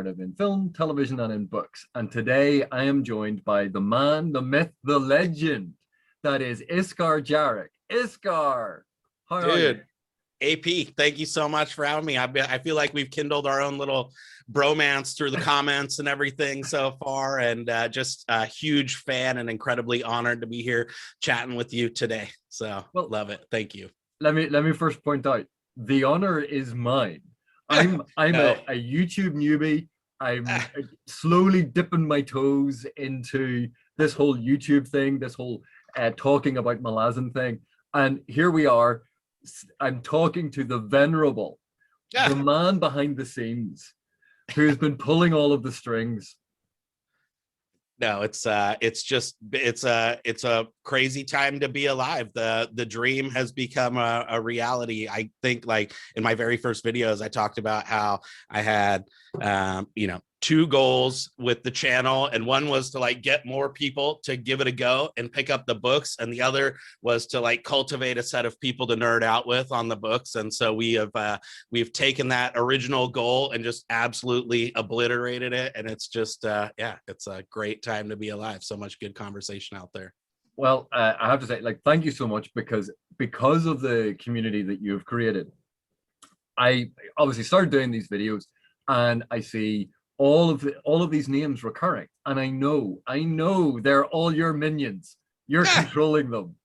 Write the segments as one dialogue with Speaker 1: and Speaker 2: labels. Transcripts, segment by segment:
Speaker 1: narrative in film, television, and in books. And today I am joined by the man, the myth, the legend, that is Iskar Jarak. Iskar, how are you?
Speaker 2: AP, thank you so much for having me. I feel like we've kindled our own little bromance through the comments and everything so far, and just a huge fan and incredibly honored to be here chatting with you today. So well, love it. Thank you.
Speaker 1: Let me first point out, the honor is mine. I'm no. a YouTube newbie. I'm slowly dipping my toes into this whole YouTube thing, this whole talking about Malazan thing, and here we are. I'm talking to the venerable, the man behind the scenes, who's been pulling all of the strings.
Speaker 2: No, it's a crazy time to be alive. The dream has become a reality. I think, like, in my very first videos, I talked about how I had two goals with the channel, and one was to like get more people to give it a go and pick up the books, and the other was to like cultivate a set of people to nerd out with on the books. And so we've taken that original goal and just absolutely obliterated it, and it's just it's a great time to be alive. So much good conversation out there.
Speaker 1: Well, I have to say, like, thank you so much, because of the community that you've created. I obviously started doing these videos, and I see all of these names recurring, and I know they're all your minions. You're controlling them.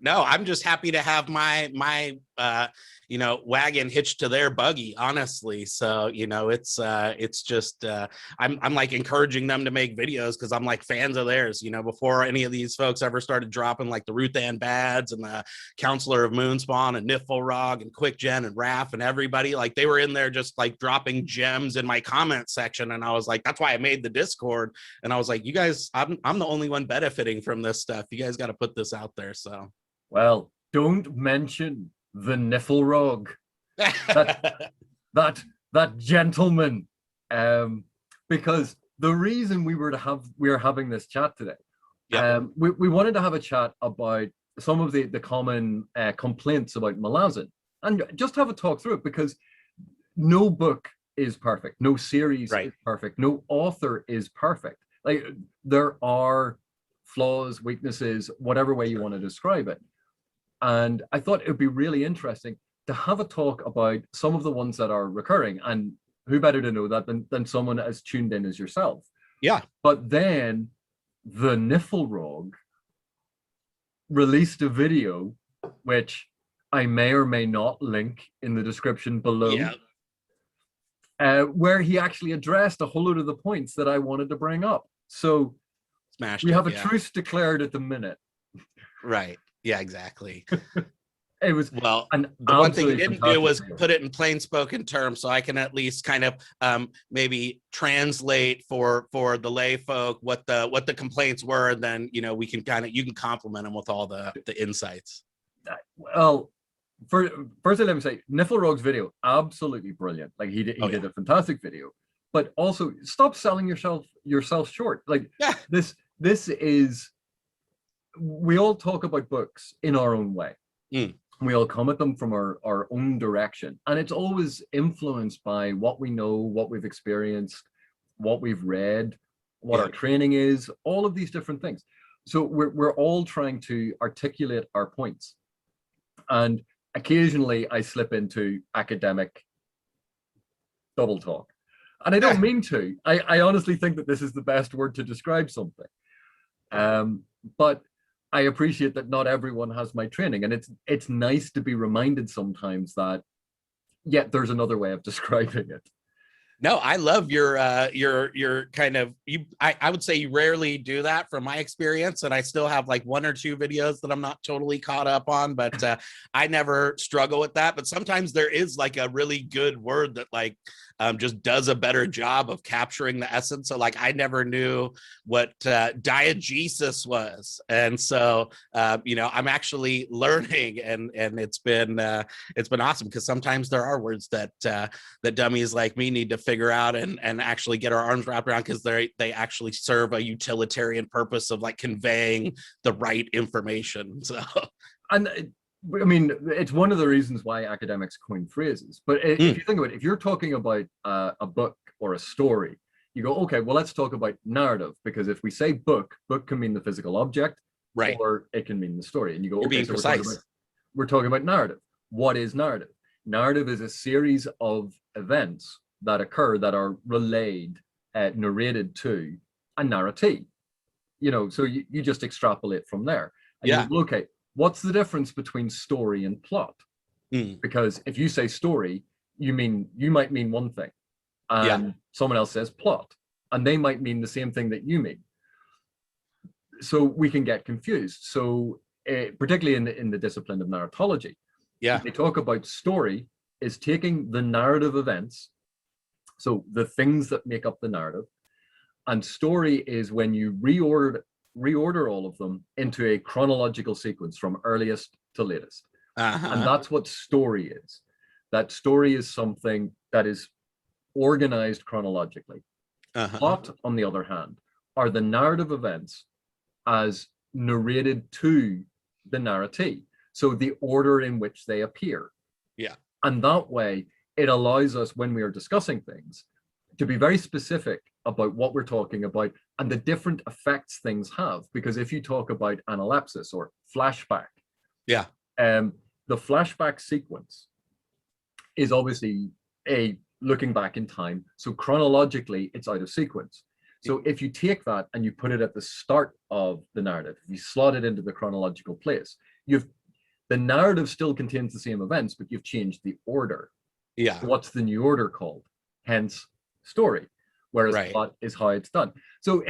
Speaker 2: No, I'm just happy to have my wagon hitched to their buggy, honestly. So, it's just I'm like encouraging them to make videos because I'm like fans of theirs. Before any of these folks ever started dropping like the Ruth Ann Bads and the Counselor of Moonspawn and Niflrog and Quick Gen and Raph and everybody, like, they were in there just like dropping gems in my comment section, and I was like, that's why I made the Discord. And I was like, you guys, I'm the only one benefiting from this stuff. You guys got to put this out there. So.
Speaker 1: Well, don't mention the Niflrog, that gentleman, because the reason we are having this chat today, we wanted to have a chat about some of the common complaints about Malazan, and just have a talk through it, because no book is perfect, no series is perfect, no author is perfect. Like, there are flaws, weaknesses, whatever way you want to describe it. And I thought it would be really interesting to have a talk about some of the ones that are recurring, and who better to know that than someone as tuned in as yourself.
Speaker 2: Yeah.
Speaker 1: But then the Niflrog released a video, which I may or may not link in the description below, where he actually addressed a whole load of the points that I wanted to bring up. So we have a truce declared at the minute.
Speaker 2: Right. Yeah, exactly.
Speaker 1: It was
Speaker 2: the one thing you didn't do was put it in plain spoken terms, so I can at least kind of maybe translate for the lay folk what the complaints were, and then you can compliment them with all the insights.
Speaker 1: Well, firstly, let me say, Niflrog's video, absolutely brilliant. Like, he did a fantastic video, but also stop selling yourself short. Like, this is. We all talk about books in our own way. We all come at them from our own direction, and it's always influenced by what we know, what we've experienced, what we've read, what our training is, all of these different things. So we're all trying to articulate our points, and occasionally I slip into academic double talk, and I don't mean to. I honestly think that this is the best word to describe something, but I appreciate that not everyone has my training, and it's nice to be reminded sometimes that, there's another way of describing it.
Speaker 2: No, I love your kind of, I would say you rarely do that from my experience, and I still have like one or two videos that I'm not totally caught up on, but I never struggle with that. But sometimes there is like a really good word that like just does a better job of capturing the essence. So like, I never knew what diegesis was, and so I'm actually learning, and it's been awesome, because sometimes there are words that dummies like me need to figure out and actually get our arms wrapped around, because they actually serve a utilitarian purpose of like conveying the right information. So,
Speaker 1: and I mean, it's one of the reasons why academics coin phrases. But if you think about it, if you're talking about a book or a story, you go, okay, well, let's talk about narrative, because if we say book can mean the physical object,
Speaker 2: right,
Speaker 1: or it can mean the story. And you go,
Speaker 2: you're
Speaker 1: okay,
Speaker 2: being
Speaker 1: so
Speaker 2: precise.
Speaker 1: we're talking about narrative. What is narrative? Narrative is a series of events that occur that are relayed, narrated to a narratee. You know, so you just extrapolate from there. And
Speaker 2: Yeah.
Speaker 1: you go, okay, what's the difference between story and plot? Because if you say story, you might mean one thing, and someone else says plot, and they might mean the same thing that you mean. So we can get confused. So particularly in the discipline of narratology, they talk about story is taking the narrative events, so the things that make up the narrative, and story is when you reorder all of them into a chronological sequence from earliest to latest. And that's what story is. That story is something that is organized chronologically. Plot, on the other hand, are the narrative events as narrated to the narratee. So the order in which they appear.
Speaker 2: Yeah.
Speaker 1: And that way, it allows us, when we are discussing things, to be very specific about what we're talking about and the different effects things have. Because if you talk about analepsis or flashback, the flashback sequence is obviously a looking back in time. So chronologically, it's out of sequence. So if you take that and you put it at the start of the narrative, if you slot it into the chronological place, the narrative still contains the same events, but you've changed the order.
Speaker 2: Yeah.
Speaker 1: What's the new order called? Hence story, whereas plot is how it's done. So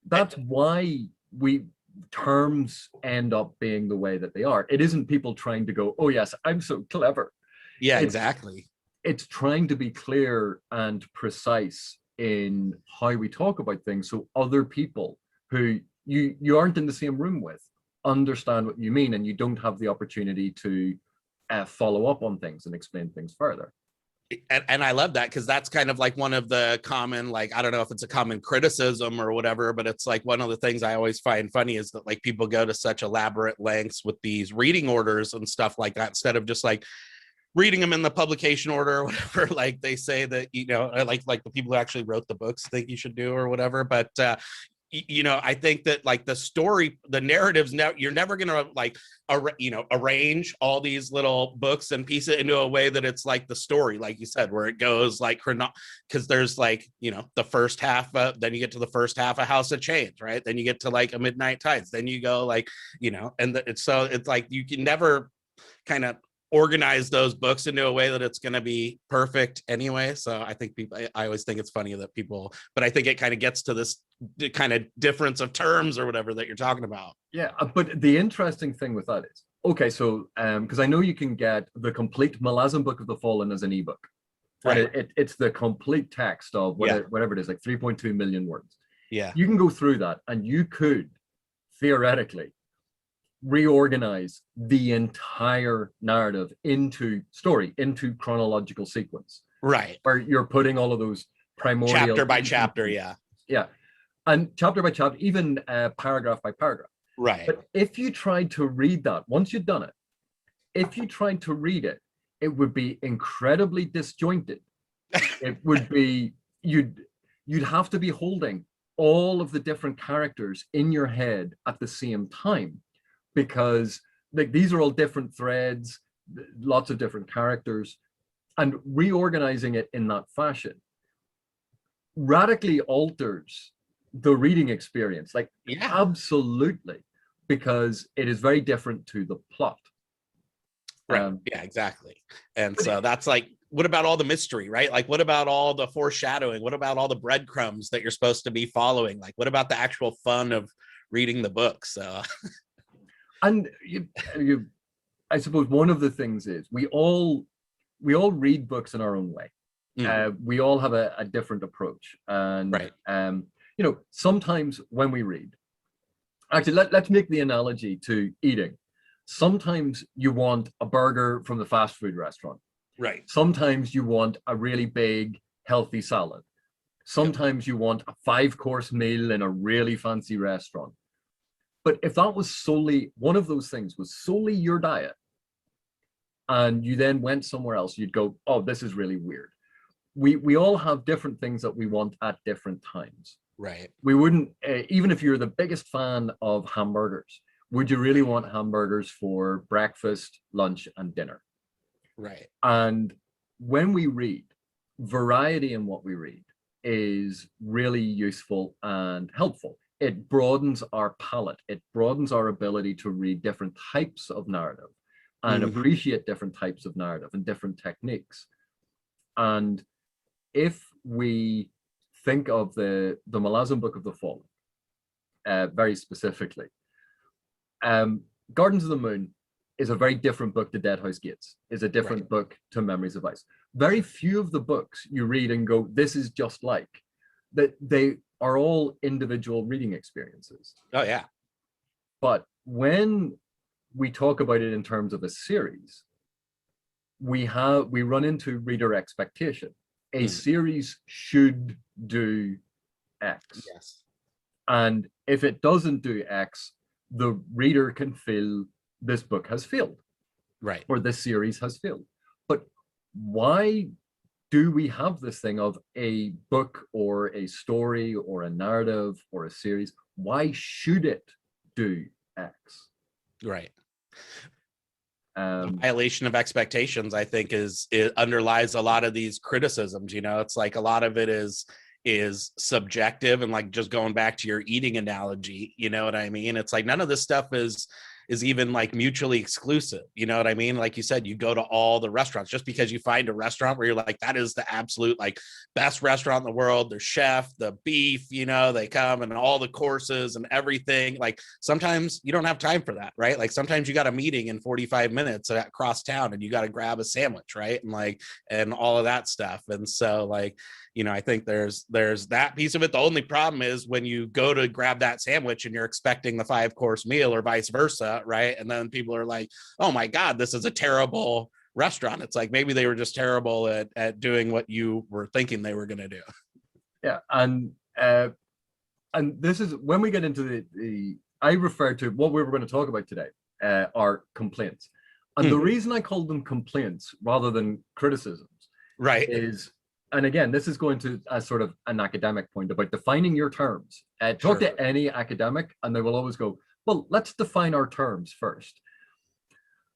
Speaker 1: that's why terms end up being the way that they are. It isn't people trying to go, oh yes, I'm so clever.
Speaker 2: Yeah, exactly.
Speaker 1: It's trying to be clear and precise in how we talk about things, so other people who you aren't in the same room with understand what you mean, and you don't have the opportunity to follow up on things and explain things further.
Speaker 2: And I love that, because that's kind of like one of the common, like, I don't know if it's a common criticism or whatever, but it's like one of the things I always find funny is that like people go to such elaborate lengths with these reading orders and stuff like that, instead of just like reading them in the publication order or whatever, like they say that, you know, like the people who actually wrote the books think you should do or whatever. But you know, I think that like the story, the narratives, you're never going to like, arrange all these little books and piece it into a way that it's like the story, like you said, where it goes like, because there's like, you know, the first half, then you get to the first half of House of Change, right? Then you get to like A Midnight Tides. Then you go like, you know, and so it's like, you can never kind of organize those books into a way that it's going to be perfect anyway. So I think I always think it's funny that people, but I think it kind of gets to this kind of difference of terms or whatever that you're talking about.
Speaker 1: Yeah, but the interesting thing with that is, okay, so because I know you can get the complete Malazan Book of the Fallen as an ebook, right? And it's the complete text of whatever it is, like 3.2 million words.
Speaker 2: Yeah,
Speaker 1: you can go through that, and you could theoretically reorganize the entire narrative into story, into chronological sequence,
Speaker 2: right,
Speaker 1: where you're putting all of those primordial
Speaker 2: chapter by chapter. Yeah,
Speaker 1: and chapter by chapter, even paragraph by paragraph.
Speaker 2: Right.
Speaker 1: But if you tried to read that, once you've done it, if you tried to read it, it would be incredibly disjointed. It would be, you'd have to be holding all of the different characters in your head at the same time, because like these are all different threads, lots of different characters, and reorganizing it in that fashion radically alters the reading experience, like absolutely, because it is very different to the plot.
Speaker 2: Right. Yeah, exactly. And so that's like, what about all the mystery, right? Like, what about all the foreshadowing? What about all the breadcrumbs that you're supposed to be following? Like, what about the actual fun of reading the book? So
Speaker 1: and I suppose one of the things is we all read books in our own way. We all have a different approach, and you know, sometimes when we read, actually let's make the analogy to eating. Sometimes you want a burger from the fast food restaurant,
Speaker 2: right?
Speaker 1: Sometimes you want a really big healthy salad. Sometimes you want a 5-course meal in a really fancy restaurant. But if that was solely, one of those things was solely your diet, and you then went somewhere else, you'd go, oh, this is really weird. we all have different things that we want at different times.
Speaker 2: Right.
Speaker 1: We wouldn't, even if you're the biggest fan of hamburgers, would you really want hamburgers for breakfast, lunch, and dinner?
Speaker 2: Right.
Speaker 1: And when we read, variety in what we read is really useful and helpful. It broadens our palette. It broadens our ability to read different types of narrative and appreciate different types of narrative and different techniques. And if we think of the Malazan Book of the Fallen, very specifically, Gardens of the Moon is a very different book to Deadhouse Gates, is a different book to Memories of Ice. Very few of the books you read and go, this is just like, that they are all individual reading experiences.
Speaker 2: Oh, yeah.
Speaker 1: But when we talk about it in terms of a series, we run into reader expectation. A series should do X.
Speaker 2: Yes.
Speaker 1: And if it doesn't do X, the reader can feel this book has failed.
Speaker 2: Right.
Speaker 1: Or this series has failed. But why do we have this thing of a book or a story or a narrative or a series? Why should it do X?
Speaker 2: Right. Violation of expectations, I think, it underlies a lot of these criticisms. You know, it's like a lot of it is subjective, and like just going back to your eating analogy, you know what I mean? It's like none of this stuff is even like mutually exclusive. You know what I mean? Like you said, you go to all the restaurants. Just because you find a restaurant where you're like, that is the absolute like best restaurant in the world, their chef, the beef, you know, they come and all the courses and everything. Like sometimes you don't have time for that, right? Like sometimes you got a meeting in 45 minutes across town and you got to grab a sandwich, right? And like, and all of that stuff. And so like, you know, I think there's that piece of it. The only problem is when you go to grab that sandwich and you're expecting the 5-course meal or vice versa, right? And then people are like, oh my God, this is a terrible restaurant. It's like maybe they were just terrible at doing what you were thinking they were going to do.
Speaker 1: Yeah, and this is when we get into the I refer to what we were going to talk about today are complaints. And the reason I call them complaints rather than criticisms,
Speaker 2: right,
Speaker 1: is, and again, this is going to a sort of an academic point about defining your terms. Talk to any academic and they will always go, well, let's define our terms first.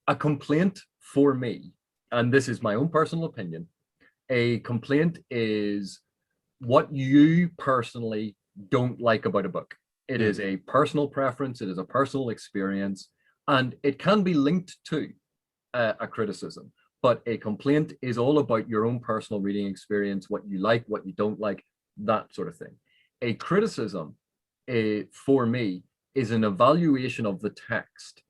Speaker 1: A complaint for me, and this is my own personal opinion, a complaint is what you personally don't like about a book. It is a personal preference, it is a personal experience, and it can be linked to a criticism. But a complaint is all about your own personal reading experience, what you like, what you don't like, that sort of thing. A criticism, for me, is an evaluation of the text.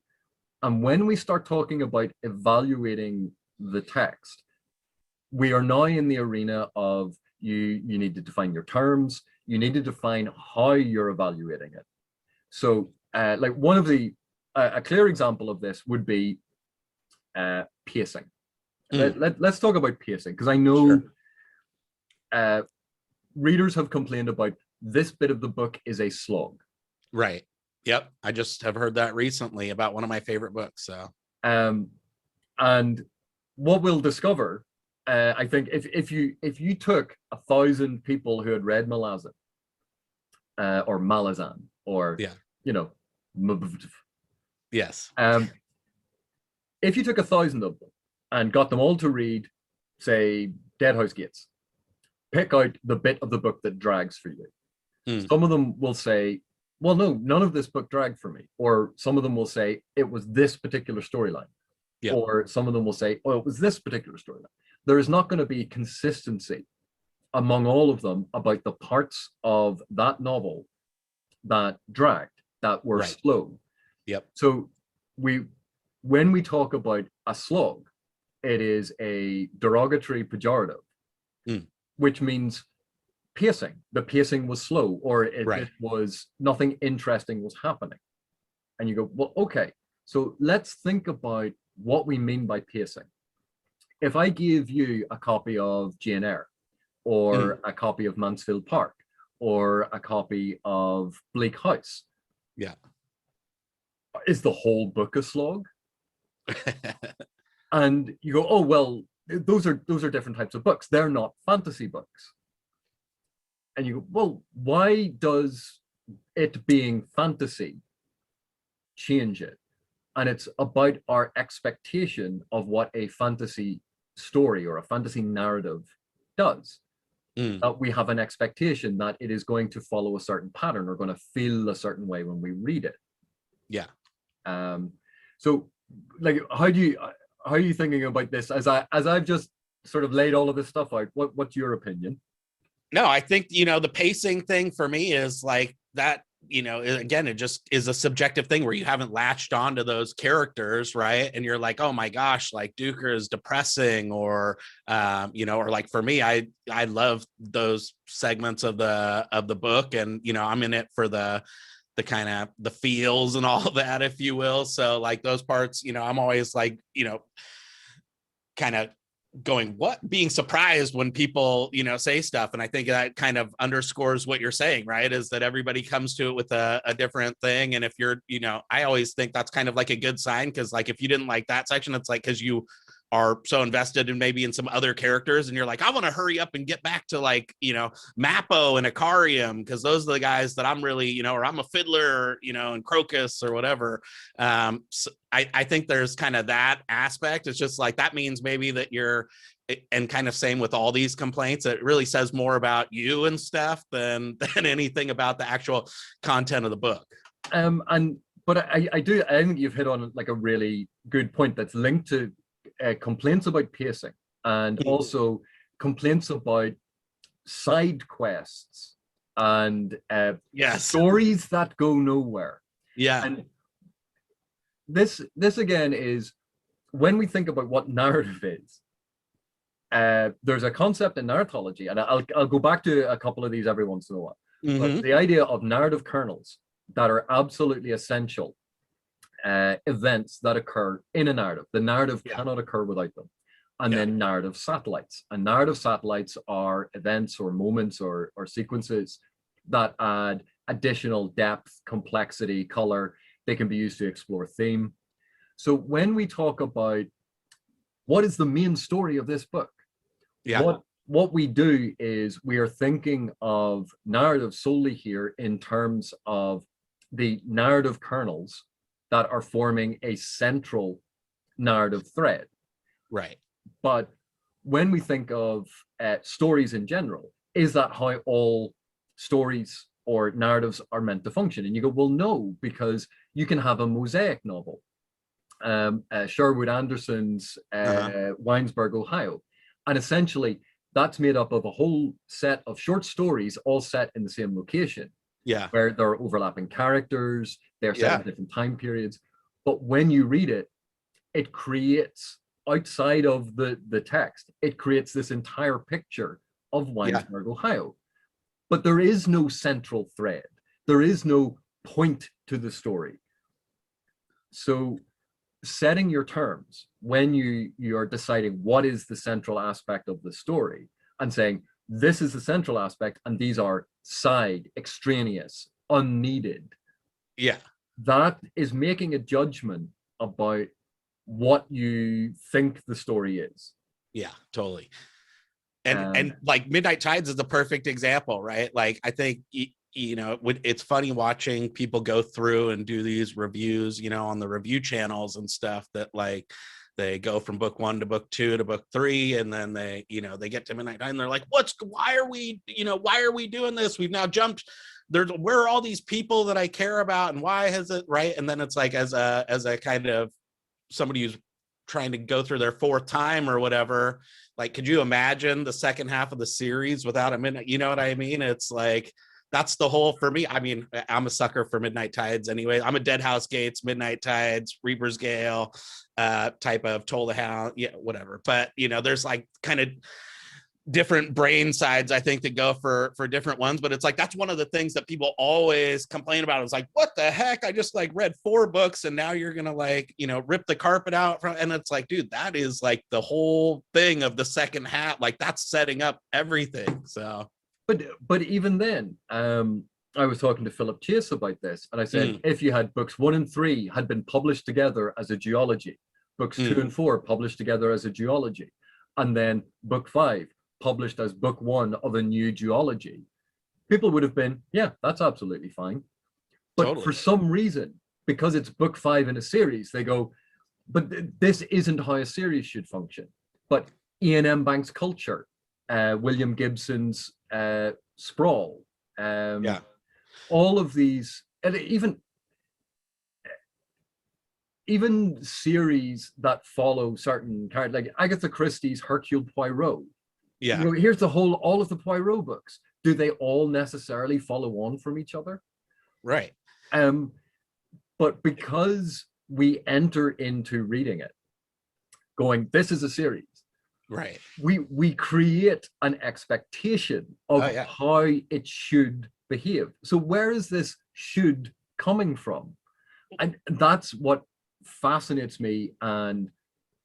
Speaker 1: And when we start talking about evaluating the text, we are now in the arena of you need to define your terms, you need to define how you're evaluating it. So like one of a clear example of this would be pacing. Let's talk about pacing, because I know readers have complained about this bit of the book is a slog.
Speaker 2: Right. Yep. I just have heard that recently about one of my favorite books. So,
Speaker 1: and what we'll discover, I think, if you took 1,000 people who had read Malazan, or Malazan, or you know,
Speaker 2: yes,
Speaker 1: if you took 1,000 of them and got them all to read, say, Deadhouse Gates, pick out the bit of the book that drags for you. Some of them will say, well, no, none of this book dragged for me. Or some of them will say, it was this particular storyline. Or some of them will say, oh, it was this particular storyline. There is not going to be consistency among all of them about the parts of that novel that dragged, that were slow. So when we talk about a slog, it is a derogatory pejorative, which means pacing. The pacing was slow, or it was nothing interesting was happening. And you go, well, okay, so let's think about what we mean by pacing. If I give you a copy of Jane Eyre, or a copy of Mansfield Park, or a copy of Bleak House, is the whole book a slog? And you go, oh, well, those are different types of books. They're not fantasy books. And you go, well, why does it being fantasy change it? And it's about our expectation of what a fantasy story or a fantasy narrative does. We have an expectation that it is going to follow a certain pattern or going to feel a certain way when we read it.
Speaker 2: Yeah.
Speaker 1: So, like, how are you thinking about this? As I've just sort of laid all of this stuff out, what's your opinion?
Speaker 2: No, I think, the pacing thing for me is like that, again, it just is a subjective thing where you haven't latched onto those characters, right? And you're like, oh my gosh, like Duker is depressing, or or like for me, I love those segments of the book, and I'm in it for the kind of the feels and all of that, if you will. So like those parts, I'm always like, kind of being surprised when people, say stuff. And I think that kind of underscores what you're saying, right? Is that everybody comes to it with a different thing. And if you're, I always think that's kind of like a good sign. Cause like, if you didn't like that section, it's like, cause you are so invested in maybe in some other characters and you're like, I want to hurry up and get back to like, Mappo and Icarium, because those are the guys that I'm really, or I'm a fiddler, and Crocus or whatever. So I think there's kind of that aspect. It's just like, that means maybe that you're, and kind of same with all these complaints, it really says more about you and stuff than anything about the actual content of the book.
Speaker 1: But I think you've hit on like a really good point that's linked to complaints about pacing and also complaints about side quests and stories that go nowhere.
Speaker 2: Yeah.
Speaker 1: And this again is when we think about what narrative is. There's a concept in narratology, and I'll go back to a couple of these every once in a while. But the idea of narrative kernels that are absolutely essential events that occur in a narrative. The narrative cannot occur without them. And then narrative satellites. And narrative satellites are events or moments or sequences that add additional depth, complexity, color. They can be used to explore theme. So when we talk about what is the main story of this book, what we do is we are thinking of narrative solely here in terms of the narrative kernels that are forming a central narrative thread.
Speaker 2: Right.
Speaker 1: But when we think of stories in general, is that how all stories or narratives are meant to function? And you go, well, no, because you can have a mosaic novel. Sherwood Anderson's Winesburg, Ohio. And essentially, that's made up of a whole set of short stories all set in the same location.
Speaker 2: Yeah.
Speaker 1: Where there are overlapping characters, they're set in different time periods. But when you read it, it creates, outside of the text, it creates this entire picture of Winesburg, Ohio. But there is no central thread. There is no point to the story. So setting your terms when you are deciding what is the central aspect of the story and saying, this is the central aspect and these are side, extraneous, unneeded.
Speaker 2: Yeah.
Speaker 1: That is making a judgment about what you think the story is.
Speaker 2: Yeah, totally. And like Midnight Tides is the perfect example, right? Like, I think, it's funny watching people go through and do these reviews, on the review channels and stuff that like, they go from book 1 to book 2 to book 3, and then they get to Midnight Tide and they're like, why are we doing this? We've now jumped. Where are all these people that I care about, and why has it, right? And then it's like, as a kind of somebody who's trying to go through their 4th time or whatever, like, could you imagine the second half of the series without a midnight? You know what I mean? It's like, that's the whole, for me. I mean, I'm a sucker for Midnight Tides anyway. I'm a Dead House Gates, Midnight Tides, Reaper's Gale type of Toll the Hound, whatever. But there's like kind of different brain sides, I think, that go for different ones. But it's like, that's one of the things that people always complain about. It's like, what the heck? I just like read 4 books and now you're gonna like, rip the carpet out from, and it's like, dude, that is like the whole thing of the second half. Like, that's setting up everything. So
Speaker 1: but even then, I was talking to Philip Chase about this, and I said, if you had books 1 and 3 had been published together as a duology, books 2 and 4 published together as a duology, and then book 5 published as book 1 of a new duology, people would have been, yeah, that's absolutely fine. But
Speaker 2: Totally.
Speaker 1: for some reason, because it's book 5 in a series, they go, but this isn't how a series should function. But Ian M. Banks' Culture, William Gibson's Sprawl, all of these, and even series that follow certain characters, like Agatha Christie's Hercule Poirot.
Speaker 2: Yeah.
Speaker 1: You know, here's all of the Poirot books. Do they all necessarily follow on from each other?
Speaker 2: Right.
Speaker 1: But because we enter into reading it going, this is a series,
Speaker 2: right,
Speaker 1: we create an expectation of how it should behave. So where is this should coming from? And that's what fascinates me and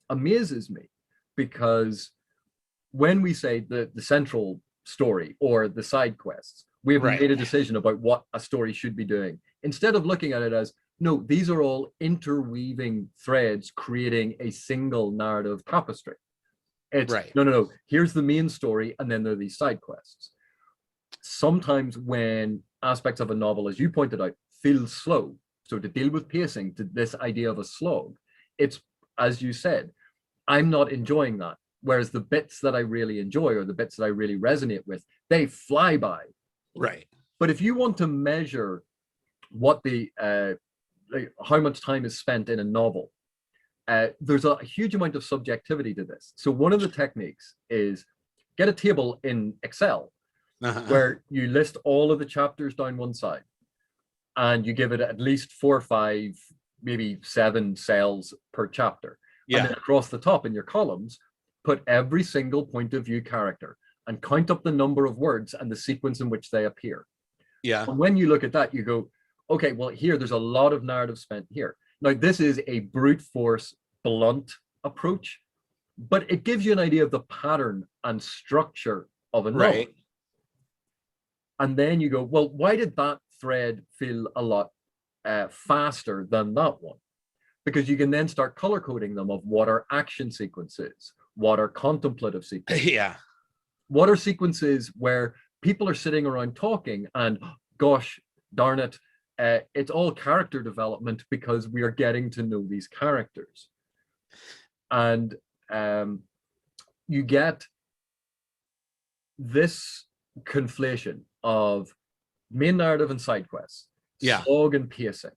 Speaker 1: amazes me, because when we say the central story or the side quests, we have made a decision about what a story should be doing, instead of looking at it as, no, these are all interweaving threads creating a single narrative tapestry. It's no, here's the main story, and then there are these side quests. Sometimes when aspects of a novel, as you pointed out, feel slow, so to deal with pacing, to this idea of a slog, it's, as you said, I'm not enjoying that. Whereas the bits that I really enjoy, or the bits that I really resonate with, they fly by.
Speaker 2: Right.
Speaker 1: But if you want to measure what the how much time is spent in a novel, there's a huge amount of subjectivity to this. So one of the techniques is get a table in Excel where you list all of the chapters down one side, and you give it at least 4 or 5, maybe 7 cells per chapter. And then across the top in your columns, put every single point of view character and count up the number of words and the sequence in which they appear. And when you look at that, you go, okay, well, here, there's a lot of narrative spent here. Now, this is a brute force, blunt approach, but it gives you an idea of the pattern and structure of a novel. And then you go, well, why did that thread feel a lot faster than that one? Because you can then start color coding them of what are action sequences, what are contemplative sequences. What are sequences where people are sitting around talking and, gosh, darn it, it's all character development because we are getting to know these characters. And you get this conflation of main narrative and side quests, slog and pacing.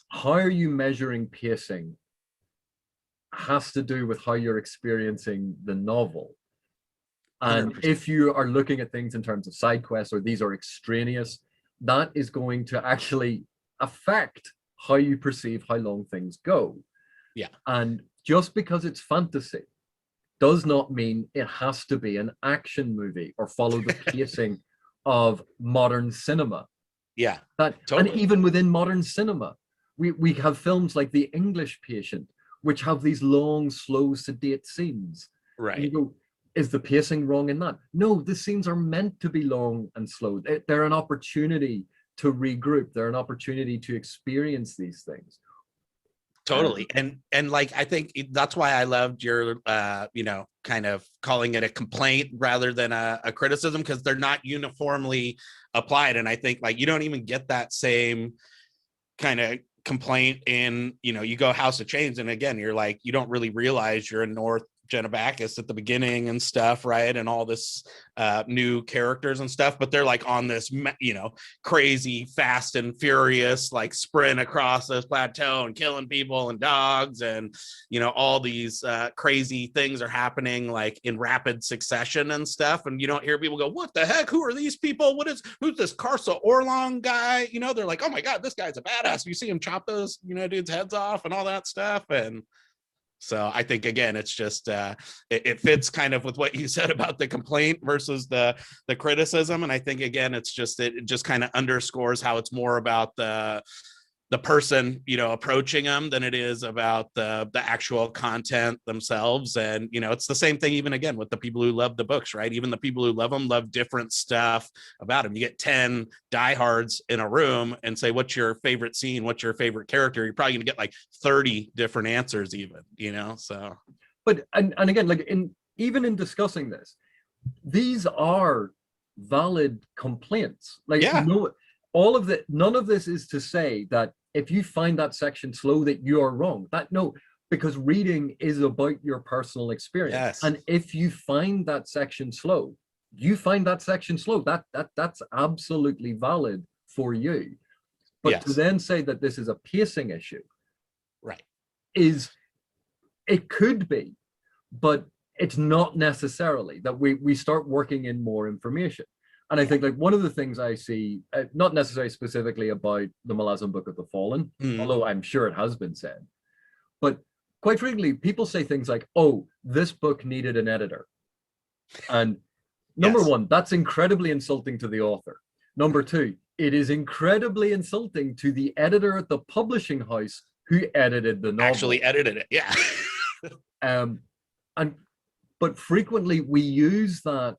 Speaker 1: How are you measuring pacing has to do with how you're experiencing the novel. And 100%. If you are looking at things in terms of side quests, or these are extraneous, that is going to actually affect how you perceive how long things go. And just because it's fantasy does not mean it has to be an action movie or follow the pacing of modern cinema. And even within modern cinema, we have films like The English Patient, which have these long, slow, sedate scenes. And you go, is the pacing wrong in that? No, the scenes are meant to be long and slow. They're an opportunity to regroup. They're an opportunity to experience these things.
Speaker 2: And like, I think that's why I loved your kind of calling it a complaint rather than a criticism, because they're not uniformly applied. And I think, like, you don't even get that same kind of complaint in, you go House of Chains, and again, you're like, you don't really realize you're in North Genebacus at the beginning and stuff, right? And all this new characters and stuff, but they're like on this, crazy fast and furious, like sprint across this plateau and killing people and dogs, and all these crazy things are happening like in rapid succession and stuff. And you don't hear people go, what the heck, who are these people? Who's this Carsa Orlong guy? They're like, oh my god, this guy's a badass. You see him chop those dudes heads off and all that stuff. And so I think, again, it's just it fits kind of with what you said about the complaint versus the criticism. And I think, again, it just kind of underscores how it's more about the person, approaching them than it is about the actual content themselves. And, it's the same thing, even again, with the people who love the books, right? Even the people who love them love different stuff about them. You get 10 diehards in a room and say, what's your favorite scene? What's your favorite character? You're probably going to get like 30 different answers even, so.
Speaker 1: But, and again, like even in discussing this, these are valid complaints. Like,
Speaker 2: Yeah.
Speaker 1: no, all of the, none of this is to say that if you find that section slow, that you are wrong. That, no, because reading is about your personal experience.
Speaker 2: Yes.
Speaker 1: And if you find that section slow, you find that section slow. That's absolutely valid for you. But
Speaker 2: Yes.
Speaker 1: to then say that this is a pacing issue,
Speaker 2: right,
Speaker 1: is, it could be, but it's not necessarily. That we start working in more information. And I think, like, one of the things I see, not necessarily specifically about the Malazan Book of the Fallen, although I'm sure it has been said, but quite frequently, people say things like, oh, this book needed an editor. And number one, that's incredibly insulting to the author. Number two, it is incredibly insulting to the editor at the publishing house who edited the novel.
Speaker 2: Actually edited it, yeah.
Speaker 1: But frequently we use that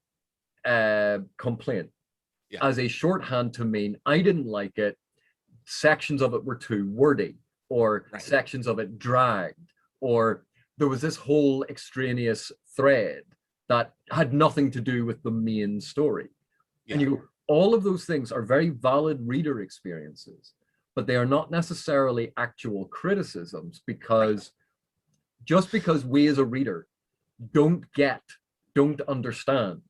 Speaker 1: complaint as a shorthand to mean, I didn't like it, sections of it were too wordy, or sections of it dragged, or there was this whole extraneous thread that had nothing to do with the main story. And you go, all of those things are very valid reader experiences, but they are not necessarily actual criticisms, because just because we as a reader don't understand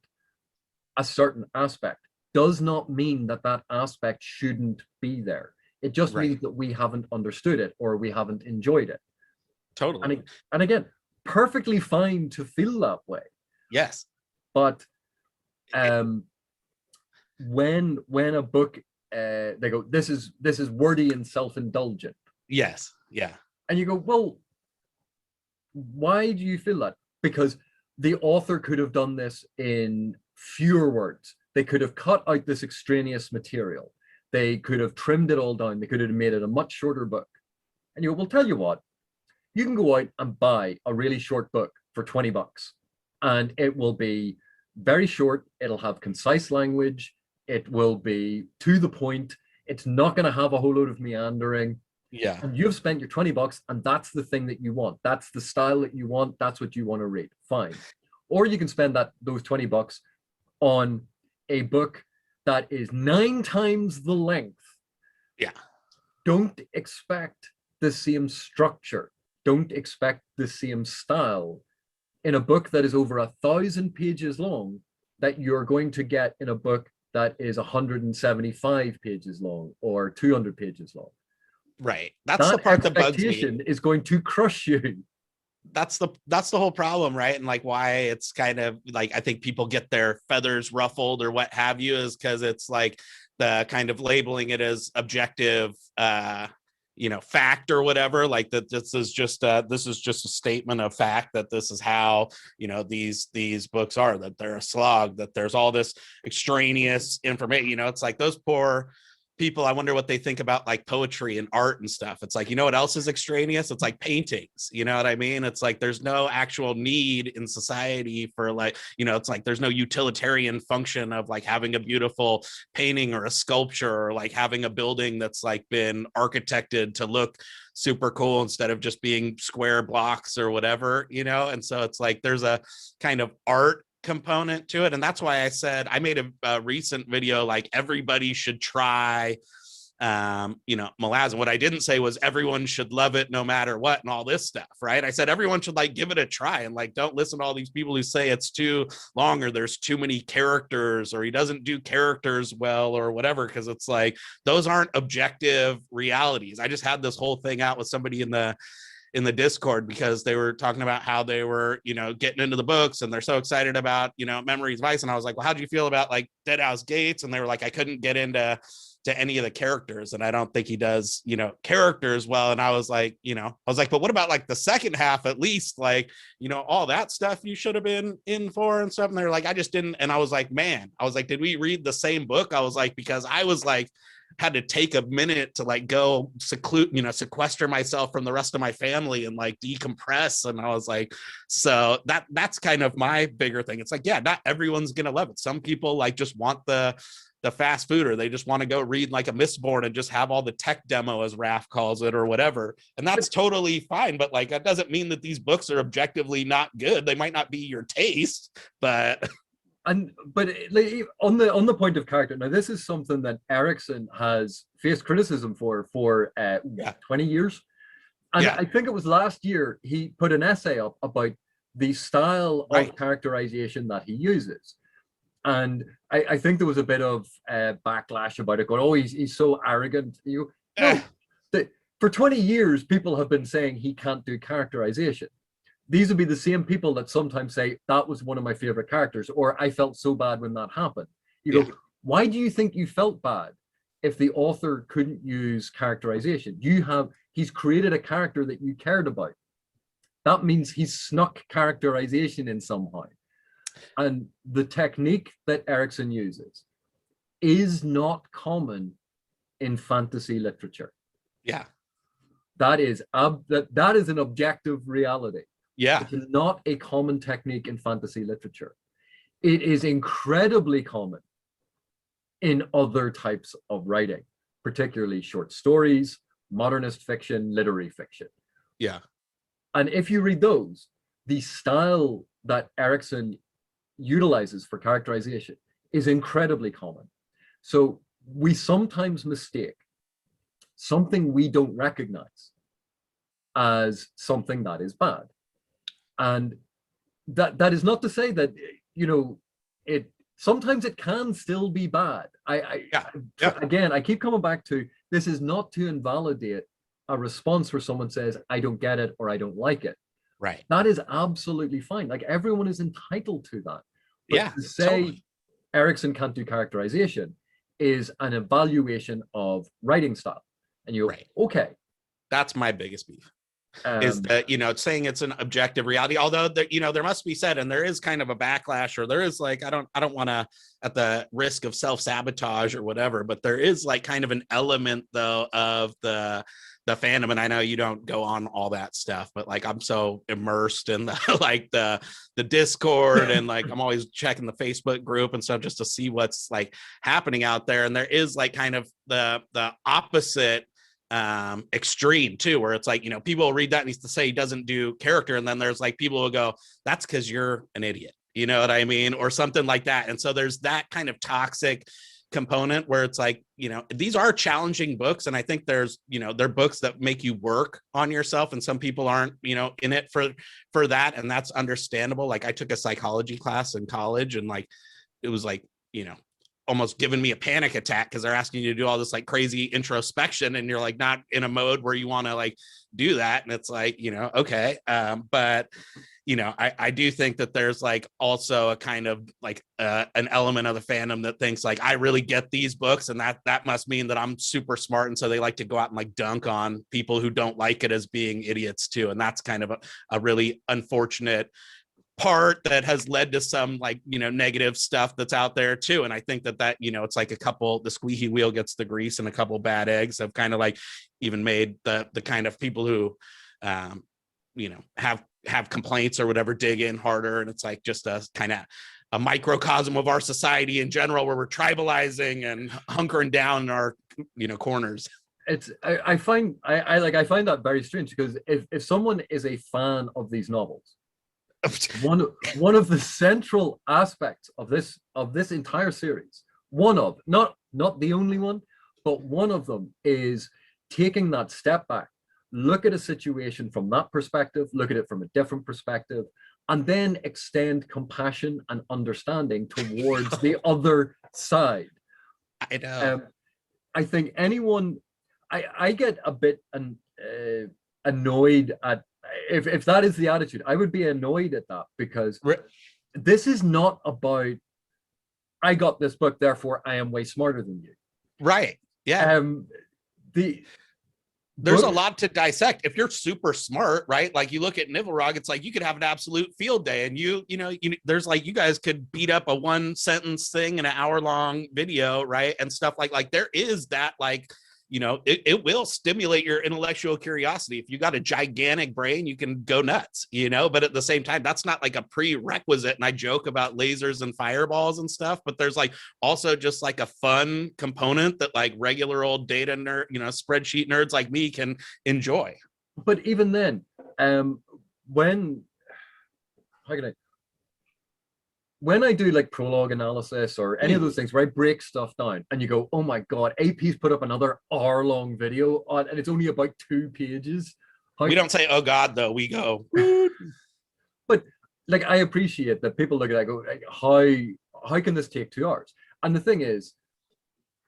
Speaker 1: a certain aspect does not mean that that aspect shouldn't be there. It just means that we haven't understood it, or we haven't enjoyed it.
Speaker 2: Totally.
Speaker 1: And again, perfectly fine to feel that way.
Speaker 2: Yes.
Speaker 1: But when a book, they go, this is wordy and self-indulgent.
Speaker 2: Yes. Yeah.
Speaker 1: And you go, well, why do you feel that? Because the author could have done this in fewer words. They could have cut out this extraneous material. They could have trimmed it all down. They could have made it a much shorter book. And you go, well, tell you what, you can go out and buy a really short book for $20, and it will be very short. It'll have concise language. It will be to the point. It's not going to have a whole load of meandering.
Speaker 2: Yeah.
Speaker 1: And you've spent your $20, and that's the thing that you want. That's the style that you want. That's what you want to read. Fine. Or you can spend those $20 on a book that is 9 times the length.
Speaker 2: Yeah.
Speaker 1: Don't expect the same structure. Don't expect the same style in a book that is over 1,000 pages long that you're going to get in a book that is 175 pages long or 200 pages long.
Speaker 2: Right. That's the part that bugs me.
Speaker 1: Is going to crush you.
Speaker 2: That's the whole problem, right? And like why it's kind of like, I think people get their feathers ruffled or what have you, is because it's like the kind of labeling it as objective fact or whatever, like that this is just a statement of fact, that this is how these books are, that they're a slog, that there's all this extraneous information. It's like those poor people, I wonder what they think about like poetry and art and stuff. It's like, what else is extraneous? It's like paintings, you know what I mean? It's like there's no actual need in society for like, it's like there's no utilitarian function of like having a beautiful painting or a sculpture, or like having a building that's like been architected to look super cool instead of just being square blocks or whatever, and so it's like there's a kind of art component to it. And that's why I said, I made a recent video like everybody should try Malazan. What I didn't say was everyone should love it no matter what and all this stuff, right? I said everyone should like give it a try, and like don't listen to all these people who say it's too long, or there's too many characters, or he doesn't do characters well, or whatever, because it's like those aren't objective realities. I just had this whole thing out with somebody in the Discord because they were talking about how they were, getting into the books and they're so excited about, Memories Vice. And I was like, well, how do you feel about like Deadhouse Gates? And they were like, I couldn't get into any of the characters. And I don't think he does, characters well. And I was like, but what about like the second half, at least, like, all that stuff you should have been in for and stuff. And they're like, I just didn't. And I was like, man, did we read the same book? I was like, because I was like, had to take a minute to like go sequester myself from the rest of my family and like decompress. And I was like, so that's kind of my bigger thing. It's like, yeah, not everyone's gonna love it. Some people like just want the fast food, or they just want to go read like a Mistborn and just have all the tech demo, as Raph calls it, or whatever. And that's totally fine. But like, that doesn't mean that these books are objectively not good. They might not be your taste, but
Speaker 1: on the point of character, now this is something that Erikson has faced criticism for 20 years. And I think it was last year he put an essay up about the style of characterization that he uses. And I think there was a bit of backlash about it, going, oh, he's so arrogant. For 20 years, people have been saying he can't do characterization. These would be the same people that sometimes say, that was one of my favorite characters, or I felt so bad when that happened. You go, why do you think you felt bad if the author couldn't use characterization? He's created a character that you cared about. That means he's snuck characterization in somehow. And the technique that Erikson uses is not common in fantasy literature.
Speaker 2: Yeah.
Speaker 1: That is an objective reality.
Speaker 2: Yeah.
Speaker 1: It's not a common technique in fantasy literature. It is incredibly common in other types of writing, particularly short stories, modernist fiction, literary fiction.
Speaker 2: Yeah.
Speaker 1: And if you read those, the style that Erikson utilizes for characterization is incredibly common. So we sometimes mistake something we don't recognize as something that is bad. And that is not to say that, sometimes it can still be bad. Again, I keep coming back to, this is not to invalidate a response where someone says, I don't get it, or I don't like it.
Speaker 2: Right.
Speaker 1: That is absolutely fine. Like, everyone is entitled to that. But to say Erikson can't do characterization is an evaluation of writing style. And you go, okay. That's
Speaker 2: my biggest beef. Is that, saying it's an objective reality, although there must be said, and there is kind of a backlash, or there is like, I don't want to, at the risk of self-sabotage or whatever, but there is like kind of an element though of the fandom. And I know you don't go on all that stuff, but like, I'm so immersed in the Discord, and like, I'm always checking the Facebook group and stuff just to see what's like happening out there. And there is like kind of the opposite extreme too, where it's like, people will read that and he's to say he doesn't do character, and then there's like people will go, that's because you're an idiot, you know what I mean, or something like that. And so there's that kind of toxic component where it's like, these are challenging books, and I think there's they're books that make you work on yourself, and some people aren't in it for that, and that's understandable. Like, I took a psychology class in college, and like it was like almost giving me a panic attack, because they're asking you to do all this like crazy introspection, and you're like not in a mode where you want to like do that. And it's like, okay. But I do think that there's like also a kind of like an element of the fandom that thinks like, I really get these books, and that must mean that I'm super smart. And so they like to go out and like dunk on people who don't like it as being idiots too. And that's kind of a really unfortunate part that has led to some like negative stuff that's out there too. And I think that it's like the squeaky wheel gets the grease, and a couple bad eggs have kind of like even made the kind of people who have complaints or whatever dig in harder. And it's like just a kind of a microcosm of our society in general, where we're tribalizing and hunkering down in our corners.
Speaker 1: I find that very strange, because if someone is a fan of these novels, one of the central aspects of this entire series, not the only one, but one of them, is taking that step back, look at a situation from that perspective, look at it from a different perspective, and then extend compassion and understanding towards the other side.
Speaker 2: I know.
Speaker 1: I think I get a bit annoyed at, if that is the attitude, I would be annoyed at that, because this is not about, I got this book, therefore I am way smarter than you.
Speaker 2: Right. Yeah. there's a lot to dissect. If you're super smart, right? Like you look at Niflrog, it's like you could have an absolute field day, and there's like you guys could beat up a 1-sentence thing in an hour-long video, right? And stuff like there is that like, it will stimulate your intellectual curiosity. If you got a gigantic brain, you can go nuts, but at the same time, that's not like a prerequisite. And I joke about lasers and fireballs and stuff, but there's like also just like a fun component that like regular old data nerd, spreadsheet nerds like me can enjoy.
Speaker 1: But even then, when I do like prologue analysis or any of those things where I break stuff down and you go, oh my God, AP's put up another hour-long video on, and it's only about 2 pages.
Speaker 2: We don't say, oh God, though. We go.
Speaker 1: But like, I appreciate that people look at it and go, like, how can this take 2 hours? And the thing is,